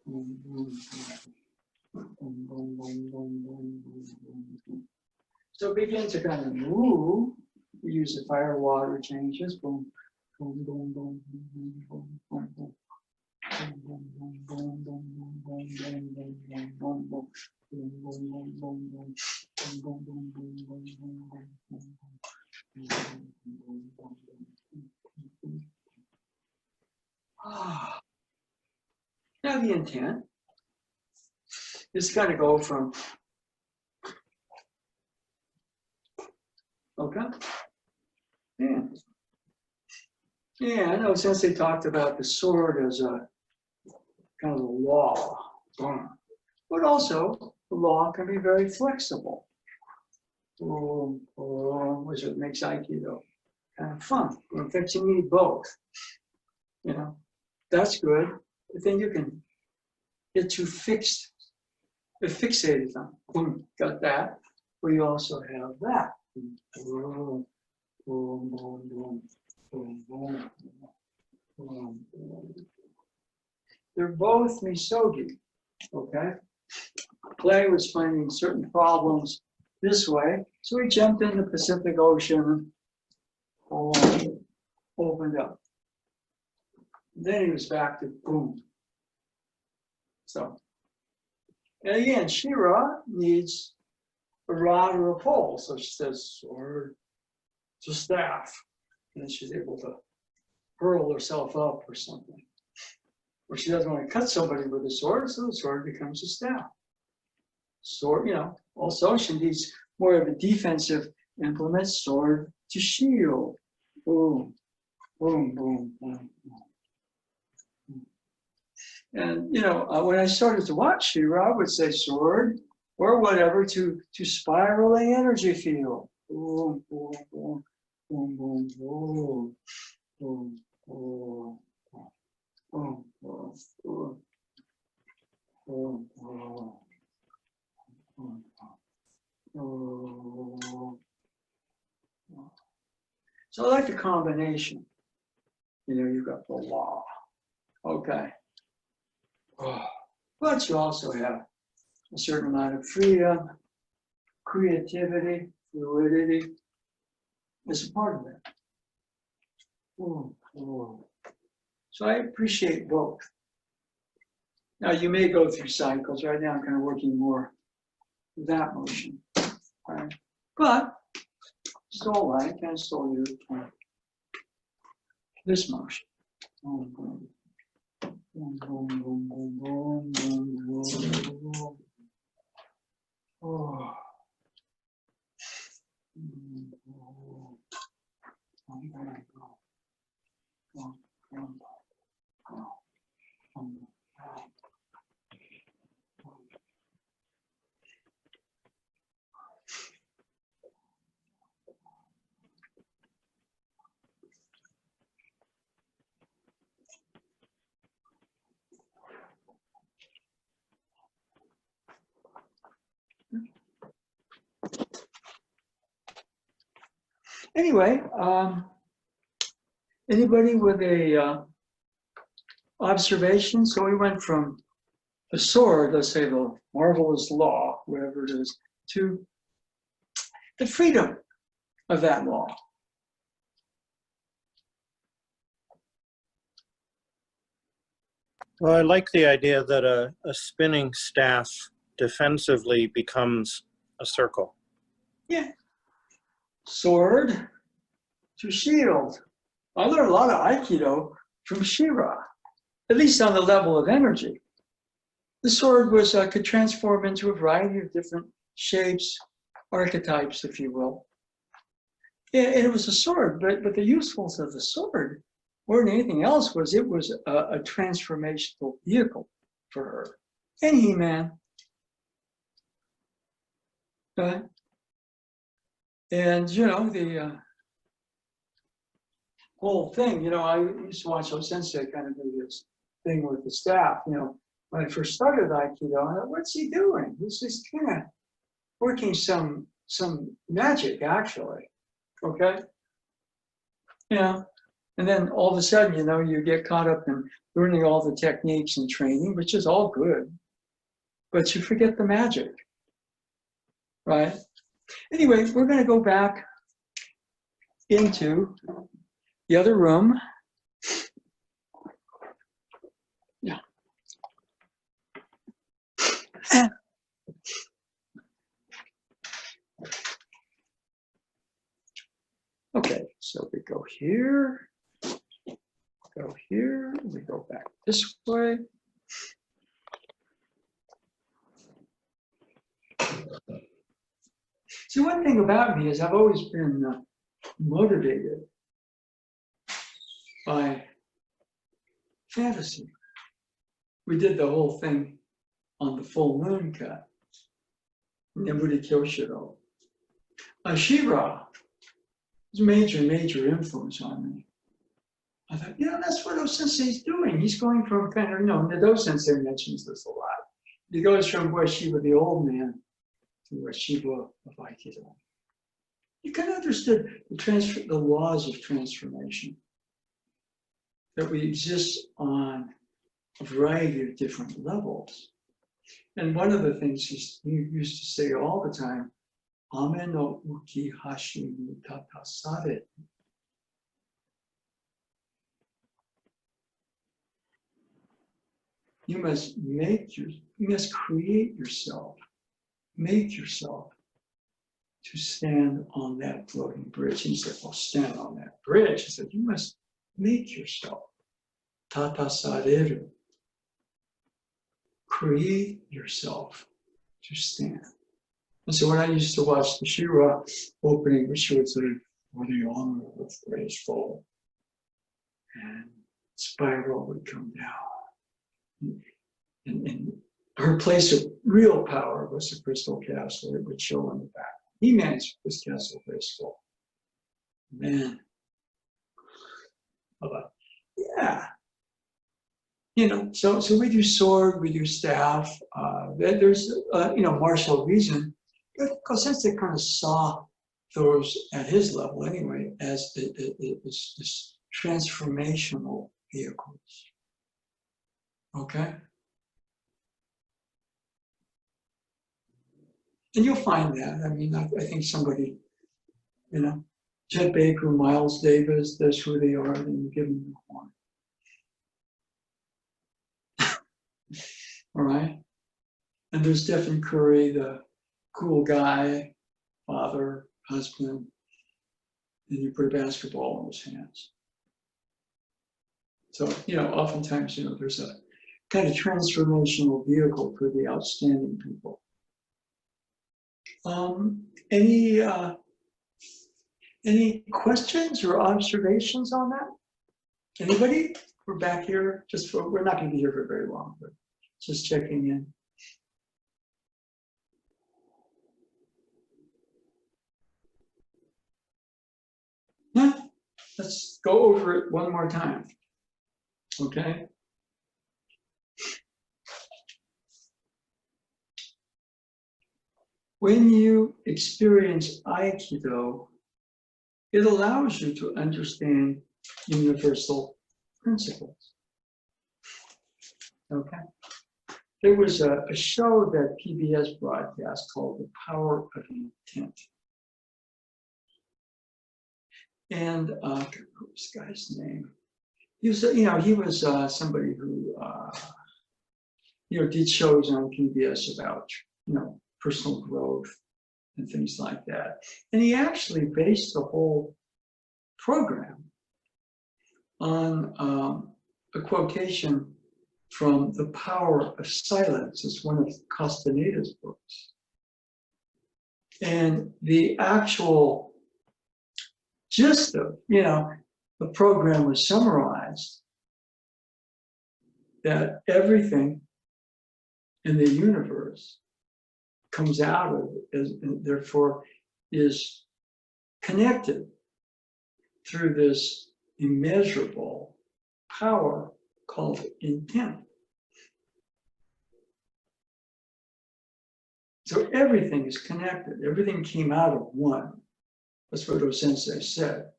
boom, boom, boom, boom, boom, boom, boom, boom, boom. So begin to kind of move. We use the fire water changes. Boom, boom, boom, boom, boom, boom, boom, boom. Boom, boom, boom, boom, boom, boom, boom, boom, boom, boom, boom. Boom, boom, boom, boom, boom. Boom, boom, boom, boom, boom, boom, boom, boom. Now the intent is kind of go from, okay? Yeah, I know since they talked about the sword as a kind of a law, but also the law can be very flexible, which makes Aikido kind of fun. In fact, you need both. You know, that's good, but then you can get too fixated on, boom, got that, but you also have that. Boom, boom, boom, boom, boom, boom, boom, boom. They're both misogi, okay? Clay was finding certain problems this way, so he jumped in the Pacific Ocean, opened up. Then he was back to boom. So, and again, Shira needs a rod or a pole, so she says sword to staff, and then she's able to hurl herself up or something. Or she doesn't want to cut somebody with a sword, so the sword becomes a staff. Sword, you know, also she needs more of a defensive implement, sword to shield. Boom, boom, boom, boom, boom. And, you know, when I started to watch Shira, I would say sword or whatever to spiral the energy field. Boom, boom, boom, boom, boom, boom, boom, boom, boom, boom, boom, boom, boom, boom. So I like the combination. You know, you've got the law. Okay. But you also have a certain amount of freedom, creativity, fluidity is a part of that. So I appreciate both. Now you may go through cycles. Right now I'm kind of working more with that motion. Right? But still like and still use this motion. Boom, boom, boom, boom, boom, boom, boom, boom. Oh. Anyway, anybody with a observation? So we went from the sword, let's say the marvelous law, whatever it is, to the freedom of that law. Well, I like the idea that a spinning staff defensively becomes a circle. Yeah. Sword to shield. I learned a lot of Aikido from Shira, at least on the level of energy. The sword was could transform into a variety of different shapes, archetypes, if you will. And it was a sword, but the usefulness of the sword more than anything else was it was a transformational vehicle for her. And He-Man. And, you know, the whole thing, you know, I used to watch Sensei kind of do this thing with the staff, you know, when I first started Aikido, I thought, what's he doing? He's just kind of working some magic, actually, okay? Yeah, and then all of a sudden, you know, you get caught up in learning all the techniques and training, which is all good, but you forget the magic, right? Anyway, we're going to go back into the other room. Yeah. Okay, so we go here, we go back this way. See, one thing about me is I've always been motivated by fantasy. We did the whole thing on the full moon cut, Nebudi Kyoshiro. Shira was a major influence on me. I thought, you know, that's what O-sensei's doing. He's going from kind of, you know, Nado Sensei mentions this a lot. He goes from Shiva, the old man, to Shiva of Aikido. You kind of understood the laws of transformation, that we exist on a variety of different levels. And one of the things he used to say all the time, Ame no uki hashi ni tatasare. You must create yourself, make yourself to stand on that floating bridge. He said, well, stand on that bridge. He said, you must make yourself. Tatasareru. Create yourself to stand. And so when I used to watch the Shira opening, which would say, for the honor of graceful, and spiral would come down. And her place of real power was the crystal castle. It would show on the back. He-Man's was castle graceful. Man. Yeah. You know, so we do sword, we do staff. There's, you know, martial reason. Because since they kind of saw those at his level anyway as this transformational vehicles. Okay? And you'll find that. I mean, I think somebody, you know, Chet Baker, Miles Davis, that's who they are, and you give them the horn. All right? And there's Stephen Curry, the cool guy, father, husband, and you put a basketball in his hands. So, you know, oftentimes, you know, there's a kind of transformational vehicle for the outstanding people. Any Any questions or observations on that? Anybody? We're back here just for, we're not going to be here for very long, but just checking in. Yeah, let's go over it one more time. Okay. When you experience Aikido, it allows you to understand universal principles. Okay. There was a show that PBS broadcast called The Power of Intent. And what was this guy's name? He was, he was somebody who, did shows on PBS about, personal growth and things like that. And he actually based the whole program on a quotation from The Power of Silence. It's one of Castaneda's books. And the actual gist of, the program was summarized that everything in the universe comes out of it, and therefore is connected through this immeasurable power called intent. So everything is connected. Everything came out of one. That's what O-sensei said.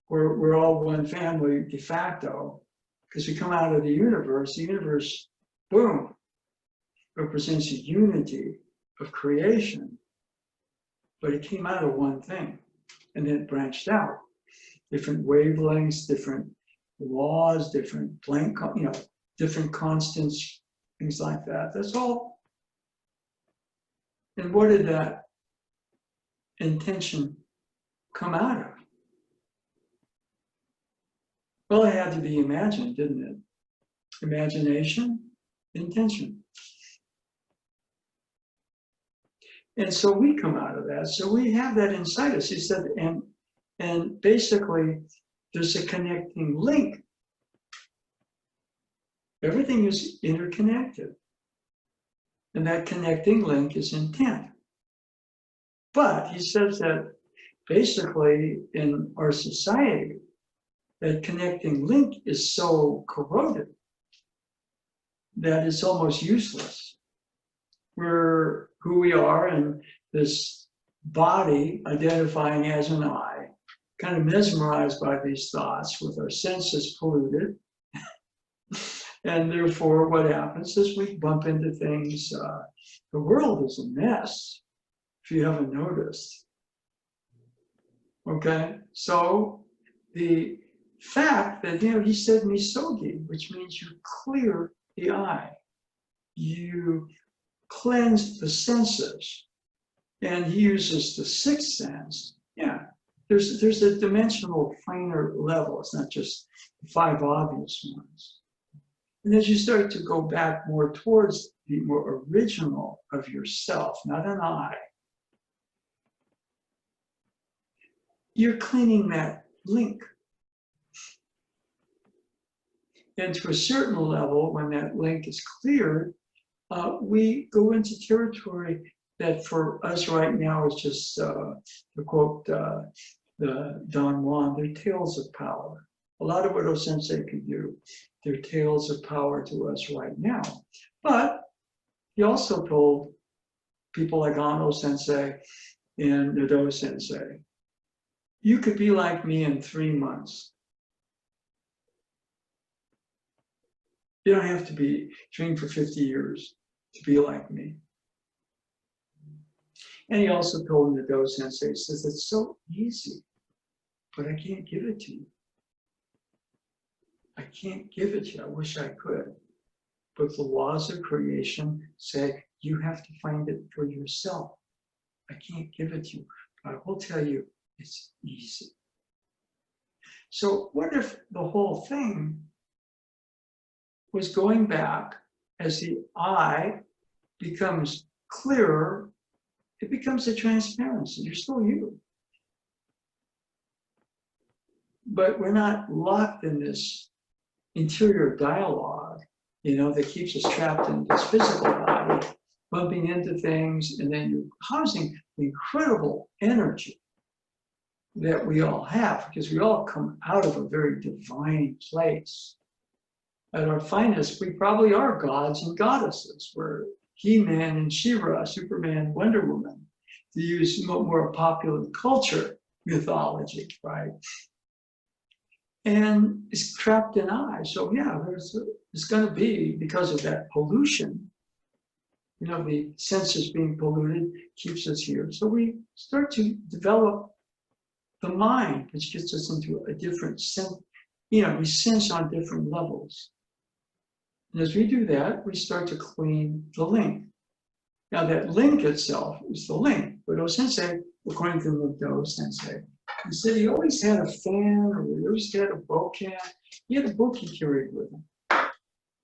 We're all one family de facto, because we come out of the universe, boom, represents a unity of creation, but it came out of one thing, and then it branched out. Different wavelengths, different laws, different different constants, things like that. That's all. And what did that intention come out of? Well, it had to be imagined, didn't it? Imagination, intention. And so we come out of that. So we have that inside us. He said, and basically there's a connecting link. Everything is interconnected. And that connecting link is intent. But he says that basically in our society, that connecting link is so corroded that it's almost useless. We're who we are, and this body identifying as an I, kind of mesmerized by these thoughts with our senses polluted. And therefore what happens is we bump into things. The world is a mess, if you haven't noticed. Okay, so the fact that, he said misogi, which means you clear the eye, you cleanse the senses, and he uses the sixth sense. Yeah, there's a dimensional finer level. It's not just the five obvious ones. And as you start to go back more towards the more original of yourself, not an I, you're cleaning that link. And to a certain level, when that link is cleared, we go into territory that for us right now is just, to quote the Don Juan, they're tales of power. A lot of what O-sensei could do, they're tales of power to us right now. But he also told people like Ano-sensei and Nado-sensei, you could be like me in 3 months. You don't have to be trained for 50 years to be like me. And he also told Nado Sensei, he says, it's so easy, but I can't give it to you. I can't give it to you. I wish I could. But the laws of creation say you have to find it for yourself. I can't give it to you. But I will tell you, it's easy. So what if the whole thing was going back as the I becomes clearer, it becomes a transparency. You're still you. but we're not locked in this interior dialogue, that keeps us trapped in this physical body, bumping into things, and then you're housing the incredible energy that we all have, because we all come out of a very divine place. At our finest, we probably are gods and goddesses. We're He-Man and She-Ra, Superman, Wonder Woman, to use more popular culture mythology, right? And it's trapped in I. So yeah, it's going to be, because of that pollution, the senses being polluted keeps us here. So we start to develop the mind, which gets us into a different sense. We sense on different levels. And as we do that, we start to clean the link. Now that link itself is the link. But O-sensei, according to the sensei, he said he always had a fan, or he always had a bow can. He had a book he carried with him.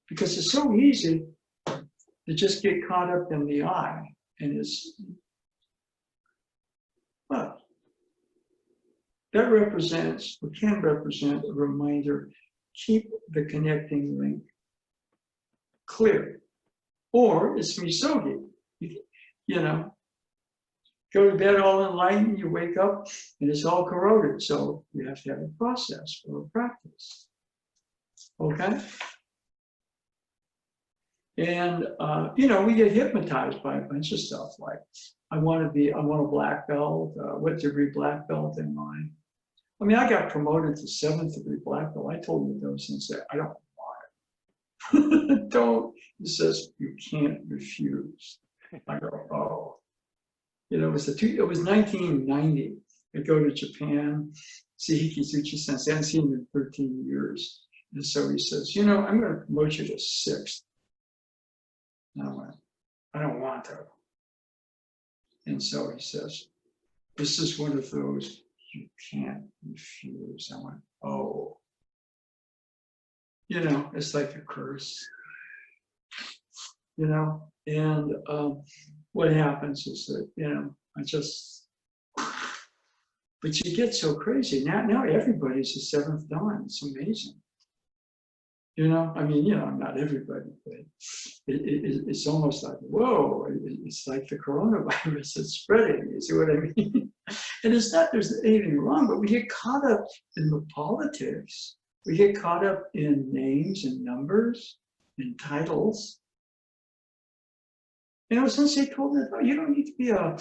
Because it's so easy to just get caught up in the I. But that represents, or can represent, a reminder: keep the connecting link clear. Or it's misogi. Go to bed all enlightened, you wake up and it's all corroded. So you have to have a process or a practice. Okay? And, we get hypnotized by a bunch of stuff like, I want a black belt. What degree black belt am I? I got promoted to 7th degree black belt. I told the docent, I don't want it. Don't. He says, you can't refuse. I go, oh. It was 1990. I go to Japan, see Hikizuchi Sensei. I hadn't seen him in 13 years. And so he says, I'm going to promote you to 6th. And I went, I don't want to. And so he says, this is one of those you can't refuse. I went, oh. It's like a curse. And what happens is that, but you get so crazy. Now everybody's a 7th dawn. It's amazing. Not everybody, but it's almost like, whoa, it's like the coronavirus is spreading. You see what I mean? And it's not there's anything wrong, but we get caught up in the politics. We get caught up in names and numbers and titles. Since they told me, you don't need to be an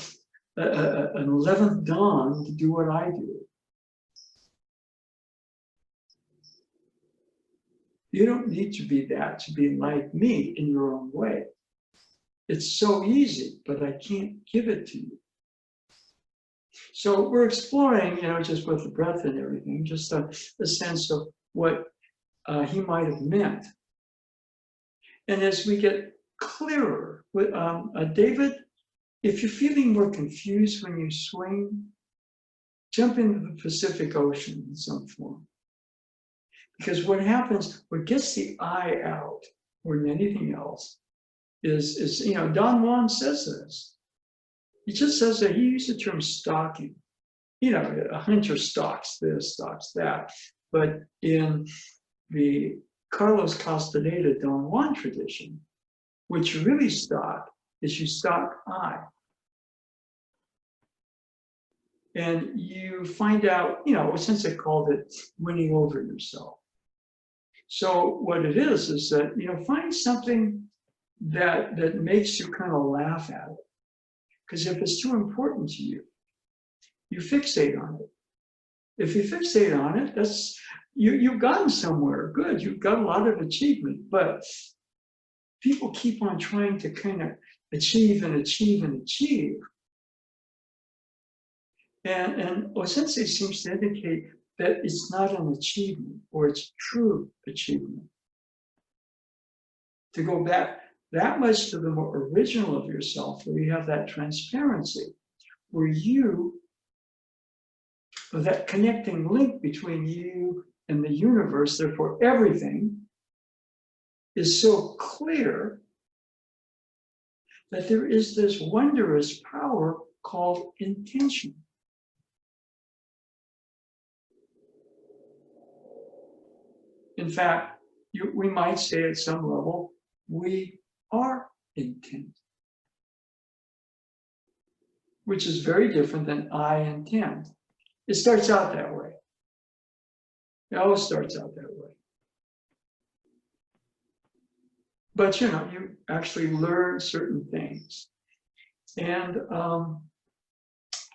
11th dawn to do what I do. You don't need to be that to be like me in your own way. It's so easy, but I can't give it to you. So we're exploring, just with the breath and everything, just a sense of what he might have meant. And as we get clearer, David, if you're feeling more confused when you swing, jump into the Pacific Ocean in some form. Because what happens, what gets the I out more than anything else is Don Juan says this. He just says that he used the term stalking. A hunter stalks this, stalks that. But in the Carlos Castaneda Don Juan tradition, what you really stalk is you stalk I. And you find out, since they called it winning over yourself. So what it is that, find something that makes you kind of laugh at it. Because if it's too important to you, you fixate on it. If you fixate on it, that's you've gotten somewhere. Good, you've got a lot of achievement. But people keep on trying to kind of achieve and achieve and achieve. And O-sensei seems to indicate that it's not an achievement, or it's true achievement. To go back that much to the more original of yourself, where you have that transparency, where that connecting link between you and the universe, therefore everything, is so clear that there is this wondrous power called intention. In fact, we might say at some level, we are intent, which is very different than I intend. It starts out that way. It always starts out that way. But you know, you actually learn certain things. And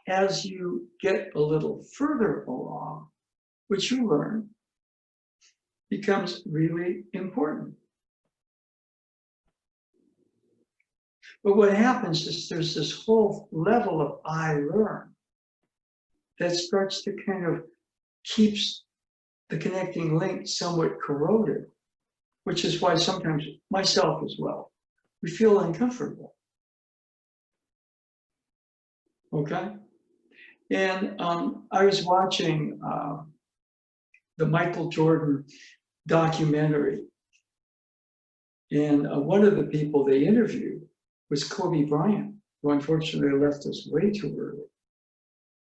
as you get a little further along, what you learn becomes really important. But what happens is there's this whole level of I learn that starts to kind of keeps the connecting link somewhat corroded, which is why sometimes myself as well, we feel uncomfortable. Okay? And I was watching the Michael Jordan documentary. And one of the people they interviewed was Kobe Bryant, who unfortunately left us way too early.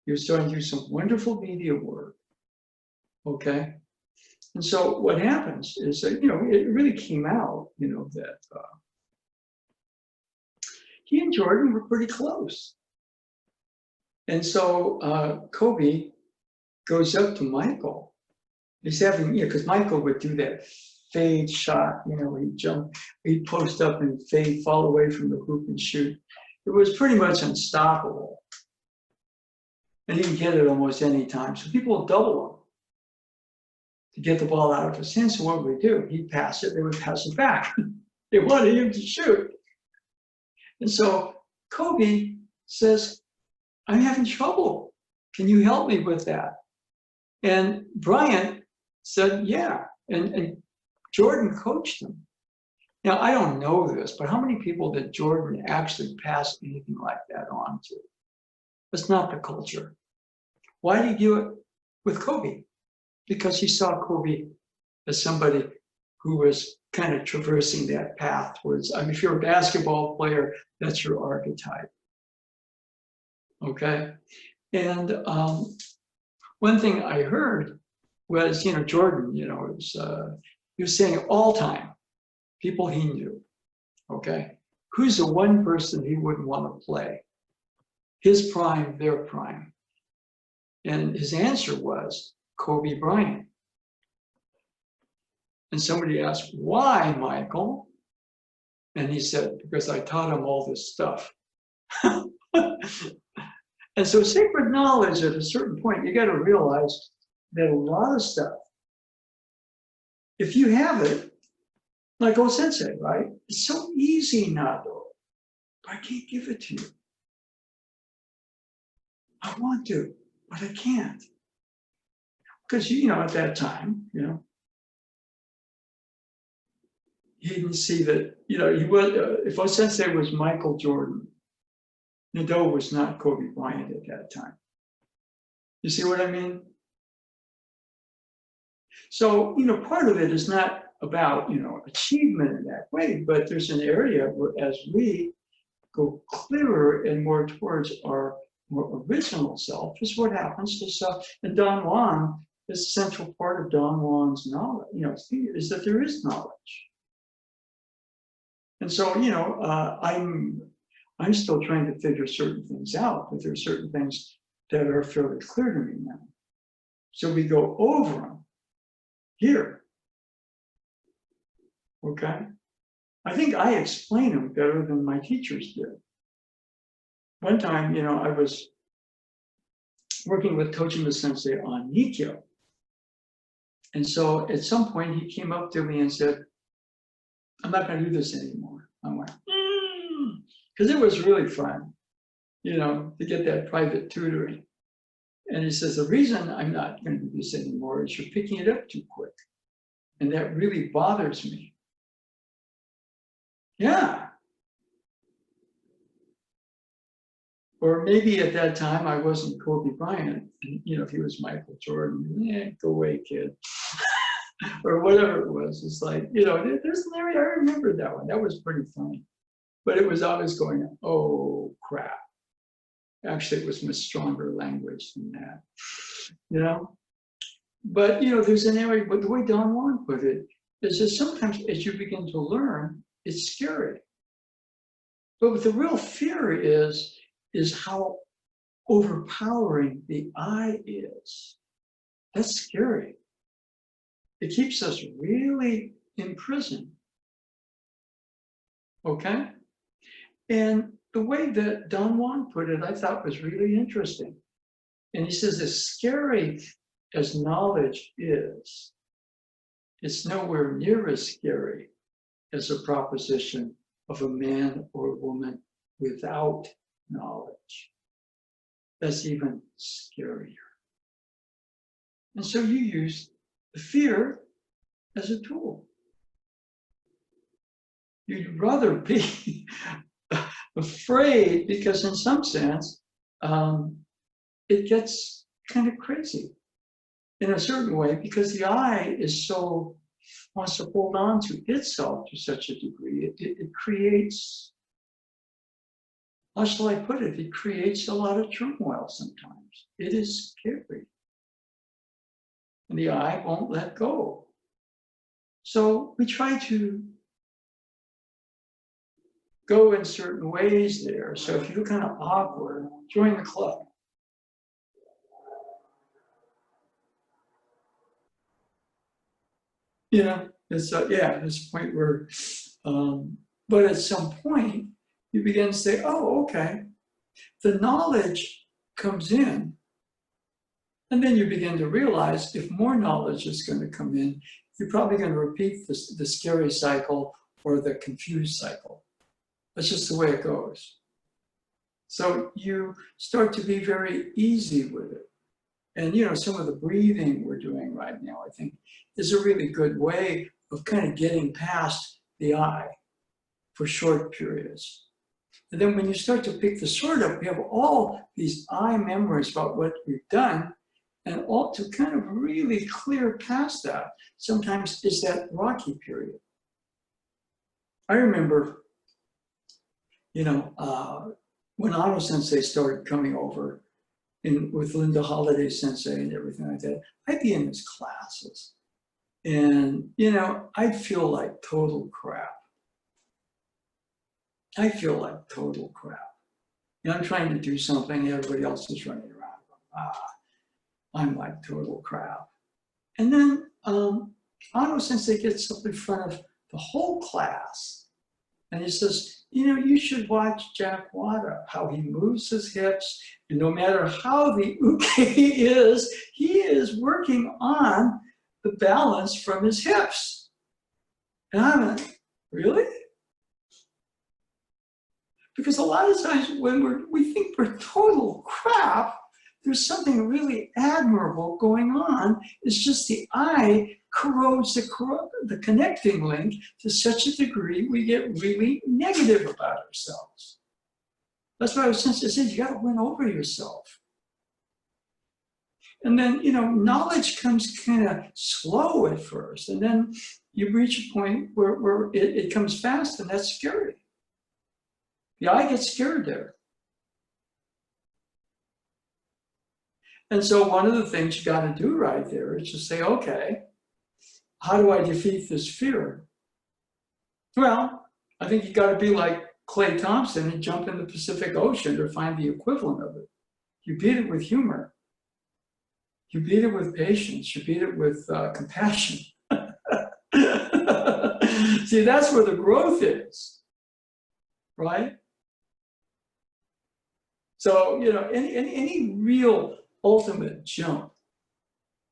He was starting to do some wonderful media work. Okay? And so what happens is that, you know, it really came out, you know, that he and Jordan were pretty close. And so Kobe goes up to Michael. He's having, you know, because Michael would do that fade shot, you know, he'd jump, he'd post up and fade, fall away from the hoop and shoot. It was pretty much unstoppable. And he could get it almost any time. So people would double him to get the ball out of his hands. So what would they do? He'd pass it, they would pass it back. They wanted him to shoot. And so Kobe says, I'm having trouble. Can you help me with that? And Bryant said, yeah. And Jordan coached him. Now, I don't know this, but how many people did Jordan actually pass anything like that on to? That's not the culture. Why did he do it with Kobe? Because he saw Kobe as somebody who was kind of traversing that path towards, I mean, if you're a basketball player, that's your archetype. Okay? And one thing I heard was, you know, Jordan, you know, he was saying all time, people he knew, okay? Who's the one person he wouldn't want to play? His prime, their prime. And his answer was Kobe Bryant. And somebody asked, why, Michael? And he said, because I taught him all this stuff. And so sacred knowledge, at a certain point, you got to realize that a lot of stuff, if you have it, like O Sensei, right? It's so easy now, though. I can't give it to you. I want to, but I can't. Because, you know, at that time, you know, he didn't see that, you know, he was, if O Sensei was Michael Jordan, Nadeau was not Kobe Bryant at that time. You see what I mean? So, you know, part of it is not about, you know, achievement in that way, but there's an area where as we go clearer and more towards our more original self is what happens to self. And Don Juan, this central part of Don Juan's knowledge, you know, is that there is knowledge. And so, you know, I'm still trying to figure certain things out, but there are certain things that are fairly clear to me now. So we go over them here. Okay? I think I explain them better than my teachers did. One time, you know, I was working with Tojima Sensei on Nikkyo. And so at some point he came up to me and said, I'm not going to do this anymore. I'm like, because it was really fun, you know, to get that private tutoring. And he says, the reason I'm not going to do this anymore is you're picking it up too quick. And that really bothers me. Yeah. Or maybe at that time I wasn't Kobe Bryant. And, you know, if he was Michael Jordan, go away, kid. Or whatever it was. It's like, you know, there's an area, I remember that one. That was pretty funny. But it was always going, oh, crap. Actually, it was much stronger language than that, you know? But, you know, there's an area, but the way Don Juan put it is that sometimes as you begin to learn, it's scary. But what the real fear is how overpowering the I is. That's scary. It keeps us really in prison. Okay? And the way that Don Juan put it, I thought was really interesting. And he says, as scary as knowledge is, it's nowhere near as scary as a proposition of a man or a woman without knowledge. That's even scarier. And so you use the fear as a tool. You'd rather be afraid because in some sense, it gets kind of crazy in a certain way because the I is so, wants to hold on to itself to such a degree. It creates, how shall I put it? It creates a lot of turmoil sometimes. It is scary. And the I won't let go. So we try to go in certain ways there. So if you feel kind of awkward, join the club. You know, it's this point where, but at some point you begin to say, oh, okay, the knowledge comes in, and then you begin to realize if more knowledge is going to come in, you're probably going to repeat the scary cycle or the confused cycle. That's just the way it goes. So you start to be very easy with it. And, you know, some of the breathing we're doing right now, I think, is a really good way of kind of getting past the I for short periods. And then when you start to pick the sword up, we have all these I memories about what we've done, and all to kind of really clear past that sometimes is that rocky period. I remember, you know, when Ano Sensei started coming over, with Linda Holiday Sensei and everything like that, I'd be in his classes. And, you know, I'd feel like total crap. I feel like total crap. You know, I'm trying to do something, everybody else is running around. I'm like total crap. And then Ano Sensei gets up in front of the whole class and he says, you know, you should watch Jack Wada, how he moves his hips, and no matter how the uke is, he is working on the balance from his hips. And I'm like, really? Because a lot of times when we think we're total crap, there's something really admirable going on. It's just the I corrodes the connecting link to such a degree we get really negative about ourselves. That's why I was saying you got to win over yourself. And then, you know, knowledge comes kind of slow at first, and then you reach a point where it comes fast, and that's scary. The I gets scared there. And so one of the things you got to do right there is to say, okay, how do I defeat this fear? Well, I think you got to be like Clay Thompson and jump in the Pacific Ocean to find the equivalent of it. You beat it with humor. You beat it with patience. You beat it with compassion. See, that's where the growth is, right? So, you know, any real ultimate jump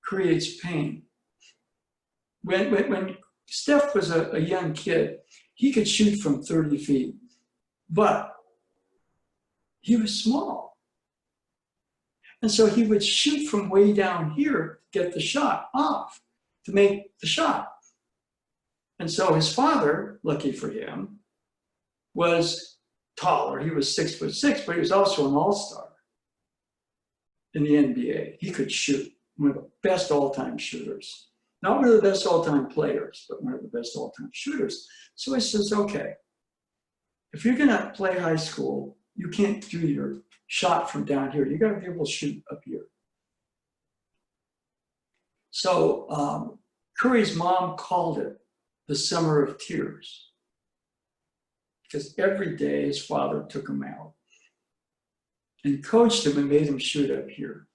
creates pain. When Steph was a young kid, he could shoot from 30 feet, but he was small. And so he would shoot from way down here to get the shot off, to make the shot. And so his father, lucky for him, was taller. He was 6'6", but he was also an all-star in the NBA. He could shoot, one of the best all-time shooters. Not one of the best all-time players, but one of the best all-time shooters. So he says, okay, if you're gonna play high school, you can't do your shot from down here. You gotta be able to shoot up here. So Curry's mom called it the Summer of Tears, because every day his father took him out and coached him and made him shoot up here.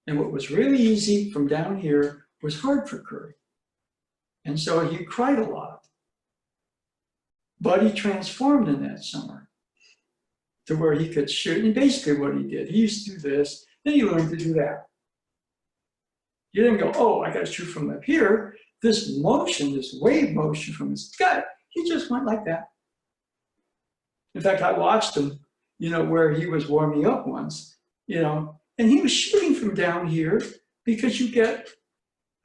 And what was really easy from down here was hard for Curry. And so he cried a lot. But he transformed in that summer to where he could shoot. And basically what he did, he used to do this, then he learned to do that. He didn't go, oh, I got to shoot from up here. This motion, this wave motion from his gut, he just went like that. In fact, I watched him, where he was warming up once, and he was shooting from down here because you get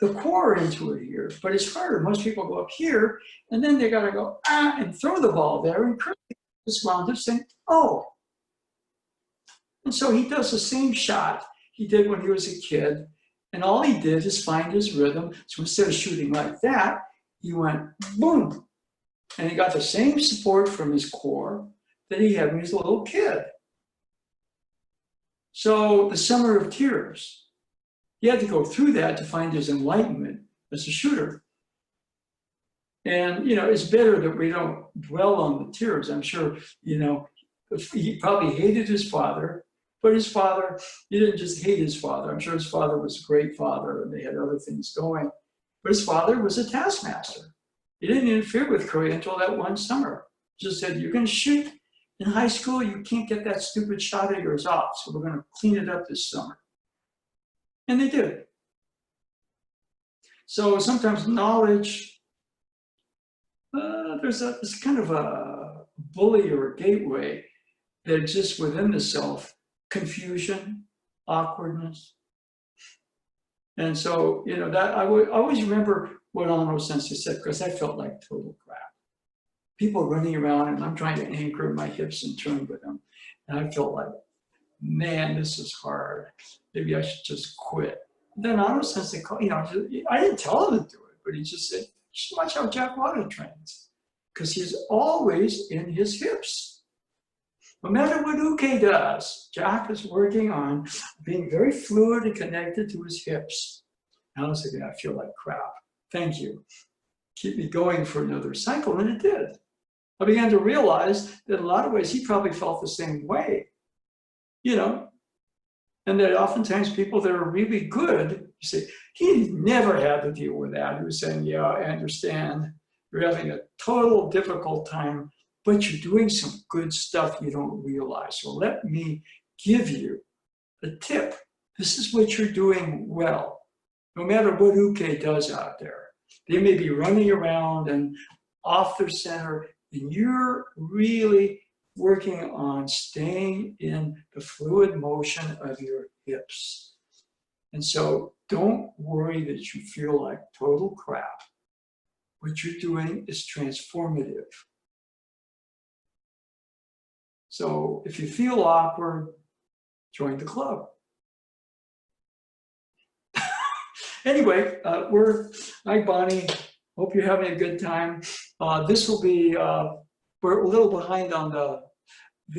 the core into it here, but it's harder. Most people go up here, and then they got to go, and throw the ball there, and Chris just wound up saying, oh. And so he does the same shot he did when he was a kid, and all he did is find his rhythm. So instead of shooting like that, he went boom, and he got the same support from his core that he had when he was a little kid. So the Summer of Tears, he had to go through that to find his enlightenment as a shooter. And, it's better that we don't dwell on the tears. I'm sure, he probably hated his father, but his father, he didn't just hate his father. I'm sure his father was a great father and they had other things going. But his father was a taskmaster. He didn't interfere with Curry until that one summer. He just said, you're going to shoot in high school, you can't get that stupid shot of yours off, so we're going to clean it up this summer. And they did. So sometimes knowledge, there's kind of a bully or a gateway that exists within the self, confusion, awkwardness. And so, that I would always remember what Ono Sensei said, because I felt like total crap. People running around and I'm trying to anchor my hips and turn with them. And I felt like, man, this is hard. Maybe I should just quit. Then Ono Sensei, I didn't tell him to do it, but he just said, you should watch how Jack Wada trains. Because he's always in his hips. No matter what Uke does, Jack is working on being very fluid and connected to his hips. And I was thinking, I feel like crap. Thank you. Keep me going for another cycle, and it did. I began to realize that in a lot of ways he probably felt the same way, and that oftentimes people that are really good, you say, he never had to deal with that. He was saying, yeah, I understand. You're having a total difficult time, but you're doing some good stuff you don't realize. So let me give you a tip. This is what you're doing well, no matter what Uke does out there. They may be running around and off their center, and you're really working on staying in the fluid motion of your hips. And so don't worry that you feel like total crap. What you're doing is transformative. So if you feel awkward, join the club. Anyway, hi Bonnie, hope you're having a good time. This will be, we're a little behind on the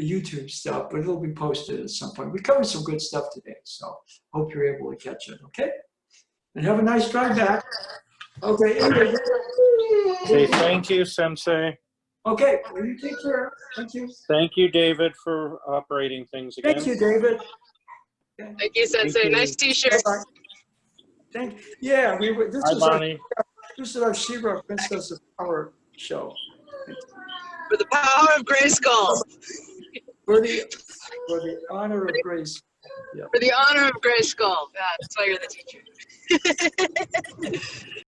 YouTube stuff, but it'll be posted at some point. We covered some good stuff today, so hope you're able to catch it, okay? And have a nice drive back. Okay, anyway. Say thank you, Sensei. Okay, well, you take care. Thank you. Thank you, David, for operating things again. Thank you, David. Thank you, Sensei. Thank you. Nice t-shirt. Bye-bye. Yeah, Hi, Bonnie. This is our She-Ra Princess of Power show. For the power of Grayskull. For the honor of Grace. Yeah. For the honor of Grayskull. Yeah, that's why you're the teacher.